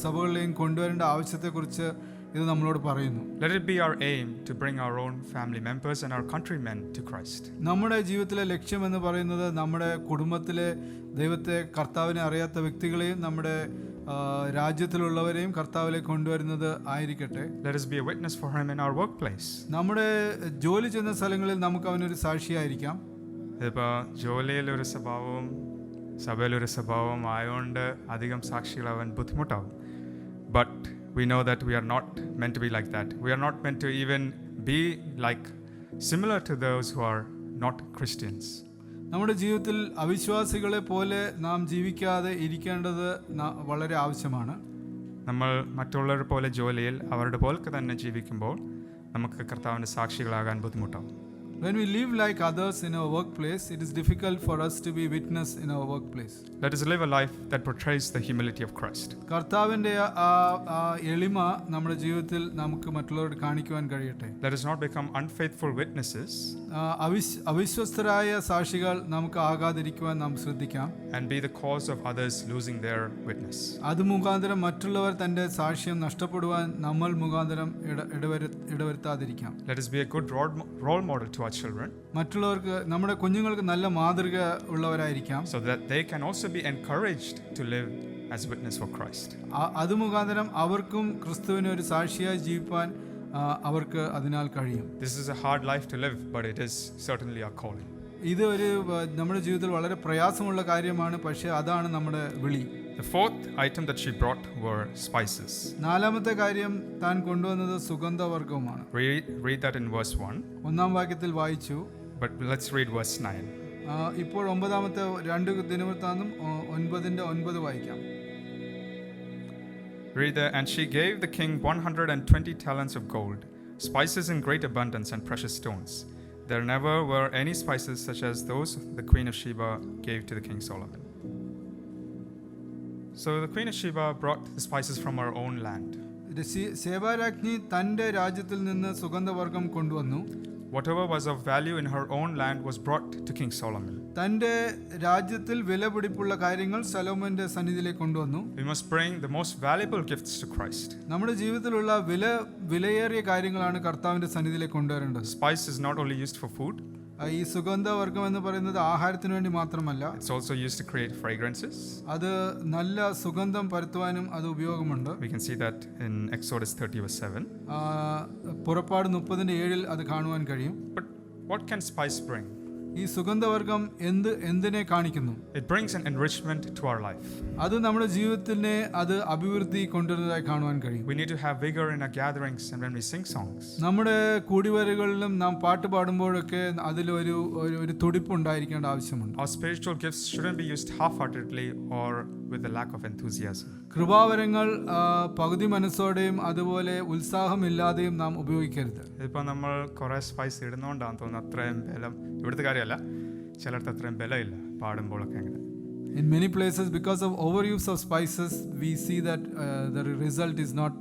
സഭകളിലേക്കും കൊണ്ടുവരേണ്ട ആവശ്യത്തെക്കുറിച്ച് ഇത് നമ്മളോട് പറയുന്നു. Let it be our aim to bring our own family members and our countrymen to Christ. നമ്മുടെ ജീവിതത്തിലെ ലക്ഷ്യം എന്ന് പറയുന്നത് നമ്മുടെ കുടുംബത്തിലെ ദൈവത്തെ, കർത്താവിനെ അറിയാത്ത വ്യക്തികളെയും നമ്മുടെ രാജ്യത്തിലുള്ളവരെയും കർത്താവിലേക്ക് കൊണ്ടുവരുന്നത് ആയിരിക്കട്ടെ. Let us be a witness for Him in our workplace. നമ്മുടെ ജോലി ചെയ്യുന്ന സ്ഥലങ്ങളിൽ നമുക്ക് അവനൊരു സാക്ഷിയായിരിക്കാം. ഇപ്പോൾ ജോലിയിലൊരു സ്വഭാവവും സഭയിലൊരു സ്വഭാവവും ആയതുകൊണ്ട് അധികം സാക്ഷികളാവാൻ ബുദ്ധിമുട്ടാവും. But we know that we are not meant to be like that. We are not meant to even be like similar to those who are not Christians. നമ്മുടെ ജീവിതത്തിൽ അവിശ്വാസികളെ പോലെ നാം ജീവിക്കാതെ ഇരിക്കേണ്ടത് വളരെ ആവശ്യമാണ്. നമ്മൾ മറ്റുള്ളവരെ പോലെ ജോലിയിൽ അവരുടെ പോലെ തന്നെ ജീവിക്കുമ്പോൾ നമുക്ക് കർത്താവിൻ്റെ സാക്ഷികളാകാൻ ബുദ്ധിമുട്ടാവും. When we live like others in our workplace, it is difficult for us to be witness in our workplace. Let us live a life that portrays the humility of Christ. കർത്താവിന്റെ എളിമ നമ്മുടെ ജീവിതത്തിൽ നമുക്ക് മറ്റുള്ളവരോട് കാണിക്കുവാൻ കഴിയട്ടെ. Let us not become unfaithful witnesses. അവിശ്വസ്തരായ സാക്ഷികൾ നമുക്ക് ആകാതിരിക്കുവാൻ നാം ശ്രദ്ധിക്കാം. And be the cause of others losing their witness. അത് മുഖാന്തരം മറ്റുള്ളവർ തന്റെ സാക്ഷ്യം നഷ്ടപ്പെടുവാൻ നമ്മൾ മുഖാന്തരം ഇടവരുത്താതിരിക്കാം. Let us be a good role model to our children. മറ്റുള്ളവർക്ക്, നമ്മുടെ കുഞ്ഞുങ്ങൾക്ക് നല്ല മാതൃക ഉള്ളവരായിരിക്കാം. So that they can also be encouraged to live as witness for Christ. അത് മുഖാന്തരം അവർക്കും ക്രിസ്തുവിനെ ഒരു സാക്ഷിയായി ജീവിപ്പാൻ അവർക്ക് അതിനാൽ കഴിയും. This is a hard life to live, but it is certainly our calling. ഇത് നമ്മുടെ ജീവിതത്തിൽ വളരെ പ്രയാസമുള്ള കാര്യമാണ്, പക്ഷേ അതാണ് നമ്മുടെ വിളി. The fourth item that she brought were spices. നാലാമത്തെ കാര്യം താൻ കൊണ്ടുവന്നത് സുഗന്ധവർഗ്ഗവുമാണ്. Read that in verse 1. ഒന്നാം വാക്യത്തിൽ വായിച്ചു. But let's read verse 9. ഇപ്പോൾ 9-ാമത്തെ 2 ദിനവൃത്താന്തം 9:9 വായിക്കാം. Read there, and she gave the king 120 talents of gold, spices in great abundance, and precious stones. There never were any spices such as those the queen of Sheba gave to the king Solomon. So the queen of Sheba brought the spices from her own land. ശേബാരാജ്ഞി തൻ്റെ രാജ്യത്തിൽ നിന്ന് സുഗന്ധവർഗം കൊണ്ടുവന്നു. Whatever was of value in her own land was brought to King Solomon. തൻ്റെ രാജ്യത്തിൽ വിലപിടിപ്പുള്ള കാര്യങ്ങൾ ശലോമോന്റെ സന്നിധിയിലേക്ക് കൊണ്ടുവന്നു. We must bring the most valuable gifts to Christ. നമ്മുടെ ജീവിതത്തിലുള്ള വിലയേറിയ കാര്യങ്ങളാണ് കർത്താവിന്റെ സന്നിധിയിലേക്ക് കൊണ്ടുവരേണ്ടത്. Spice is not only used for food. ഈ സുഗന്ധവർഗം എന്ന് പറയുന്നത് ആഹാരത്തിന് വേണ്ടി മാത്രമല്ല. It's also used to create fragrances. അത് നല്ല സുഗന്ധം പരത്തുവാനും അത് ഉപയോഗമുണ്ട്. We can see that in Exodus 30:7. പുറപ്പാട് 30:7 അത് കാണുവാൻ കഴിയും. But what can spice bring? ഈ സുഗന്ധവർഗം എന്തിനെ കാണിക്കുന്നു? It brings an enrichment to our life. അത് നമ്മുടെ ജീവിതത്തിനെ അത് അഭിവൃദ്ധി കൊണ്ടുവരുന്നതായി കാണുവാൻ കഴിയും. We need to have vigor in our gatherings and when we sing songs. നമ്മുടെ കൂടിവരകളിലും നാം പാട്ട് പാടുമ്പോഴൊക്കെ അതിലൊരു തുടിപ്പ് ഉണ്ടായിരിക്കേണ്ട ആവശ്യമുണ്ട്. Our spiritual gifts shouldn't be used half-heartedly or with a lack of enthusiasm. കൃപാവരങ്ങൾ പകുതി മനസ്സോടെയും അതുപോലെ ഉത്സാഹമില്ലാതെയും നാം ഉപയോഗിക്കരുത്. ഇപ്പം നമ്മൾ കുറേ സ്പൈസ് ഇടുന്നോണ്ടാന്ന് തോന്നുന്നു അത്രയും ബലം ഇവിടുത്തെ കാര്യമല്ല, ചിലർക്ക് അത്രയും ബലമില്ല പാടുമ്പോഴൊക്കെ അങ്ങനെ. In many places, because of overuse of spices, we see that the result is not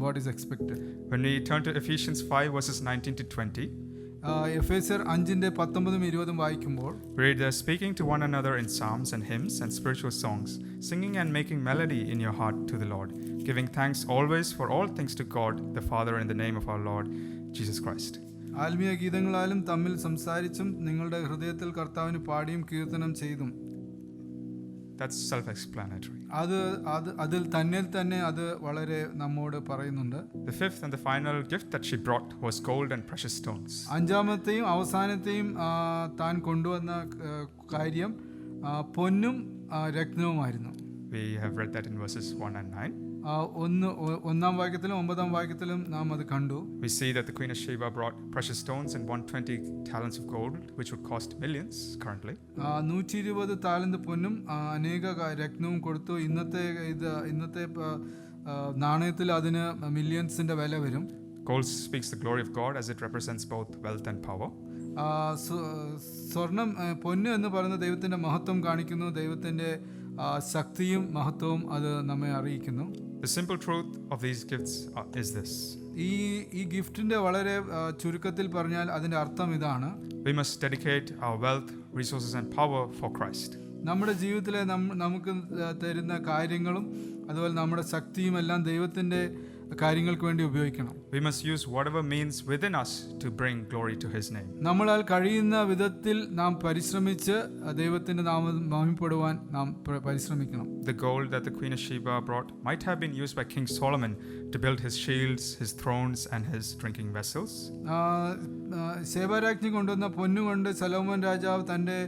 what is expected. When we turn to Ephesians 5:19-20, എഫേസ്യർ 5:19-20 വായിക്കുമ്പോൾ, read there, speaking to one another in psalms and hymns and spiritual songs, singing and making melody in your heart to the Lord, giving thanks always for all things to God the Father in the name of our Lord Jesus Christ. ആത്മീയ ഗീതങ്ങളാലും തമ്മിൽ സംസാരിച്ചും നിങ്ങളുടെ ഹൃദയത്തിൽ കർത്താവിന് പാടിയും കീർത്തനം ചെയ്തും. That's self-explanatory. അതിൽ തന്നെ അത് വളരെ നമ്മോട് പറയുന്നുണ്ട്. The fifth and the final gift that she brought was gold and precious stones. അഞ്ചാമത്തെയും അവസാനത്തെയും താൻ കൊണ്ടുവന്ന കാര്യം പൊന്നും രത്നവുമായിരുന്നു. We have read that in verses 1 and 9. 1-ാം വാക്യത്തിലും 9-ാം വാക്യത്തിലും നാം അത് കണ്ടു. We see that the Queen of Sheba brought precious stones and 120 talents of gold, which would cost millions currently. 120 താലന്ത് പൊന്നും അനേക രത്നവും കൊടുത്തു. ഇന്നത്തെ നാണയത്തിൽ അതിന് മില്യൺസിന്റെ വില വരും. Gold speaks the glory of God as it represents both wealth and power. സ്വർണം പൊന്ന് എന്ന് പറയുന്ന ദൈവത്തിന്റെ മഹത്വം കാണിക്കുന്നു. ദൈവത്തിന്റെ ശക്തിയും മഹത്വവും അത് നമ്മെ അറിയിക്കുന്നു. The simple truth of these gifts is this. ഈ ഗിഫ്റ്റിന്റെ വളരെ ചുരുക്കത്തിൽ പറഞ്ഞാൽ അതിന്റെ അർത്ഥം ഇതാണ്. We must dedicate our wealth, resources and power for Christ. നമ്മുടെ ജീവിതത്തിലെ നമുക്ക് തരുന്ന കാര്യങ്ങളും അതുപോലെ നമ്മുടെ ശക്തിയും എല്ലാം ദൈവത്തിന്റെ കാര്യങ്ങൾക്ക് വേണ്ടി ഉപയോഗിക്കണം. We must use whatever means within us to bring glory to his name. നമ്മളാൽ കഴിയുന്ന വിധത്തിൽ നാം പരിശ്രമിച്ച് ദൈവത്തിന്റെ നാമം മഹിമപ്പെടുവാൻ നാം പരിശ്രമിക്കണം. The gold that the Queen of Sheba brought might have been used by King Solomon to build his shields, his thrones and his drinking vessels. ശേബാരാജ്ഞി കൊണ്ടുവന്ന പൊന്നുകൊണ്ട് ശലോമോൻ രാജാവ് തന്റെ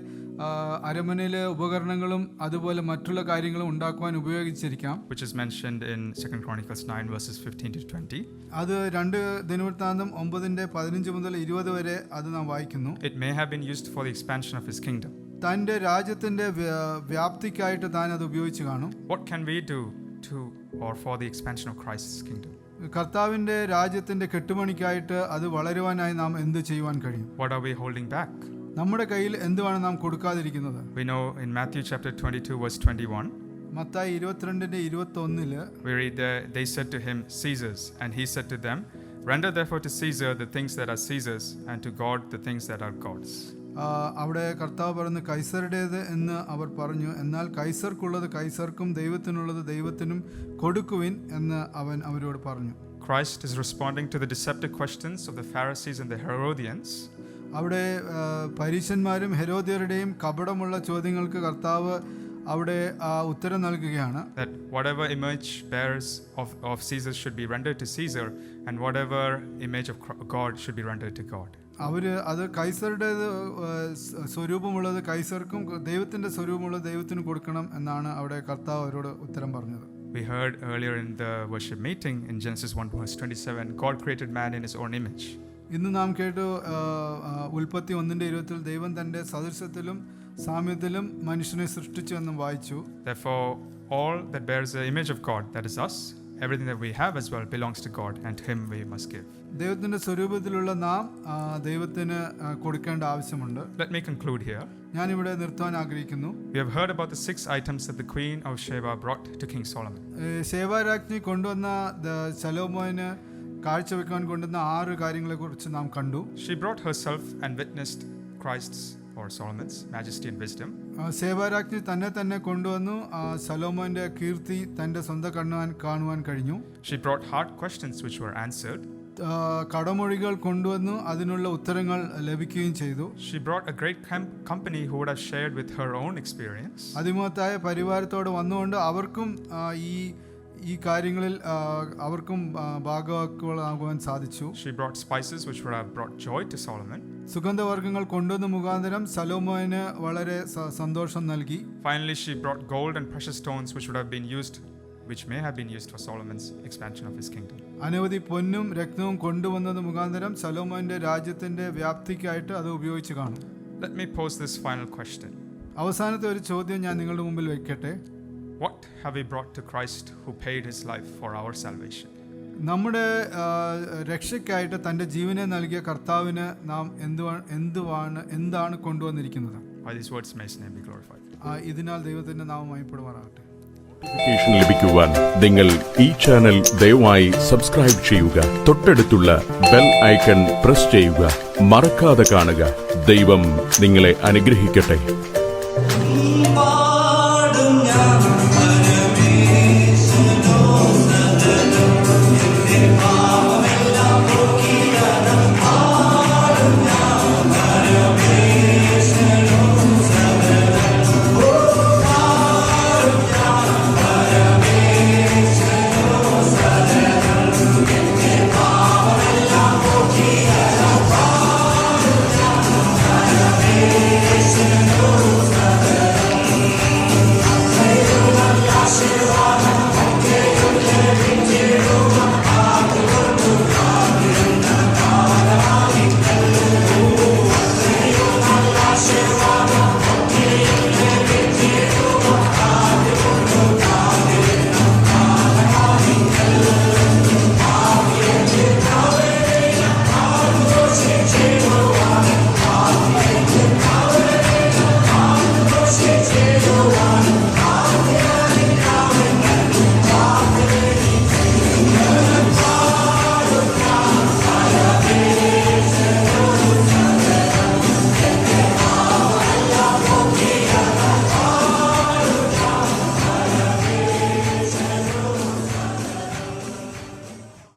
അരമനയിലെ ഉപകരണങ്ങളും അതുപോലെ മറ്റുള്ള കാര്യങ്ങളും ഉണ്ടാക്കുവാൻ ഉപയോഗിച്ചിരിക്കാം. Which is mentioned in 2 Chronicles 9:15-20. അത് 2 ദിനവൃത്താന്തം 9:15-20 വരെ അത് നാം വായിക്കുന്നു. It may have been used for the expansion of his kingdom. തന്റെ രാജ്യത്തിന്റെ വ്യാപ്തിക്കായിട്ട് താൻ അത് ഉപയോഗിച്ച് കാണും. What can we do to or for the expansion of Christ's kingdom? കർത്താവിന്റെ രാജ്യത്തിന്റെ കെട്ടുപണിക്കായിട്ട് അത് വളരുവാനായി നാം എന്ത് ചെയ്യുവാൻ കഴിയും? What are we holding back? നമ്മുടെ കയ്യിൽ എന്തുവാണ് നാം കൊടുക്കാതിരിക്കുന്നത്? We know in Matthew chapter 22:21. Mathai 22:21 we read that they said to him, Caesar's, and he said to them, render therefore to Caesar the things that are Caesar's, and to God the things that are God's. അവിടെ കർത്താവ് പറഞ്ഞു കൈസറുടേത് എന്ന് അവർ പറഞ്ഞു. എന്നാൽ കൈസർക്കുള്ളത് കൈസർക്കും ദൈവത്തിനുള്ളത് ദൈവത്തിനും കൊടുക്കുവിൻ എന്ന് അവൻ അവരോട് പറഞ്ഞു. Christ is responding to the deceptive questions of the Pharisees and the Herodians. അവിടെ പരീശന്മാരും ഹെരോദ്യരുടെയും കപടമുള്ള ചോദ്യങ്ങൾക്ക് കർത്താവ് അവിടെ ഉത്തരം നൽകുകയാണ്. That whatever image bears of Caesar should be rendered to Caesar, and whatever image of God should be rendered to God. അത് കൈസറുടെ സ്വരൂപമുള്ളത് കൈസർക്കും ദൈവത്തിന്റെ സ്വരൂപമുള്ളത് ദൈവത്തിന് കൊടുക്കണം എന്നാണ് അവിടെ കർത്താവ് അവരോട് ഉത്തരം പറഞ്ഞത്. We heard earlier in the worship meeting in Genesis 1:27, God created man in his own image. ഇന്ന് നാം കേട്ടു ഉൽപ്പത്തി 1:20 ദൈവം തൻ്റെ സദൃശത്തിലും സാമ്യത്തിലും മനുഷ്യനെ സൃഷ്ടിച്ചു എന്നും വായിച്ചു. Therefore, all that bears the image of God, that is us, everything that we have as well belongs to God, and Him we must give. ദൈവത്തിൻ്റെ സ്വരൂപത്തിലുള്ള നാം ദൈവത്തിന് കൊടുക്കേണ്ട ആവശ്യമുണ്ട്. Let me conclude here. ഞാനിവിടെ നിർത്താൻ ആഗ്രഹിക്കുന്നു. We have heard about the 6 items that the Queen of Sheba brought to King Solomon. ശേബാരാജ്ഞി കൊണ്ടുവന്ന ശലോമോന് കാഴ്ചവെക്കാൻ കൊണ്ടുവന്ന 6 കാര്യങ്ങളെക്കുറിച്ച് നാം കണ്ടു. She brought herself and witnessed Christ's or Solomon's majesty and wisdom. ശേബാരാജ്ഞി തന്നെ കൊണ്ടുവന്നു ശലോമോന്റെ കീർത്തി തന്റെ സ്വന്തം കാണുവാൻ കഴിഞ്ഞു. She brought hard questions which were answered. കടമൊഴികൾ കൊണ്ടുവന്നു, അതിനുള്ള ഉത്തരങ്ങൾ ലഭിക്കുകയും ചെയ്തു. She brought a great company who would have shared with her own experience. അതിമഹത്തായ പരിവാരത്തോട് വന്നുകൊണ്ട് അവർക്കും ഈ കാര്യങ്ങളിൽ അവർക്കും ഭാഗവാക്കുകളാകുവാൻ സാധിച്ചു. She brought spices which would have brought joy to Solomon. സുഗന്ധവർഗ്ഗങ്ങൾ കൊണ്ടുവന്ന മുഖാന്തരം ശലോമോന് വളരെ സന്തോഷം നൽകി. Finally, she brought gold and precious stones which may have been used for Solomon's expansion of his kingdom. അനവധി പൊന്നും രത്നവും കൊണ്ടുവന്നത് മുഖാന്തരം ശലോമോന്റെ രാജ്യത്തിന്റെ വ്യാപ്തിക്കായിട്ട് അത് ഉപയോഗിച്ച് കാണും. Let me pose this final question. അവസാനത്തെ ഒരു ചോദ്യം ഞാൻ നിങ്ങളുടെ മുമ്പിൽ വയ്ക്കട്ടെ. What have we brought to Christ who paid his life for our salvation? നമ്മുടെ രക്ഷയ്ക്കായിട്ട് തൻ്റെ ജീവനെ നൽകിയ കർത്താവിന് നാം എന്താണ് കൊണ്ടുവന്നിരിക്കുന്നത്? By these words may his name be glorified. ഇതിനാൽ ദൈവത്തിന്റെ നാമം മഹിമപ്പെടുമാറാകട്ടെ. നോട്ടിഫിക്കേഷൻ ലഭിക്കുവാൻ നിങ്ങൾ ഈ ചാനൽ ദയവായി സബ്സ്ക്രൈബ് ചെയ്യുക. തൊട്ടടുത്തുള്ള ബെൽ ഐക്കൺ പ്രസ് ചെയ്യുക. മറക്കാതെ കാണുക. ദൈവം നിങ്ങളെ അനുഗ്രഹിക്കട്ടെ.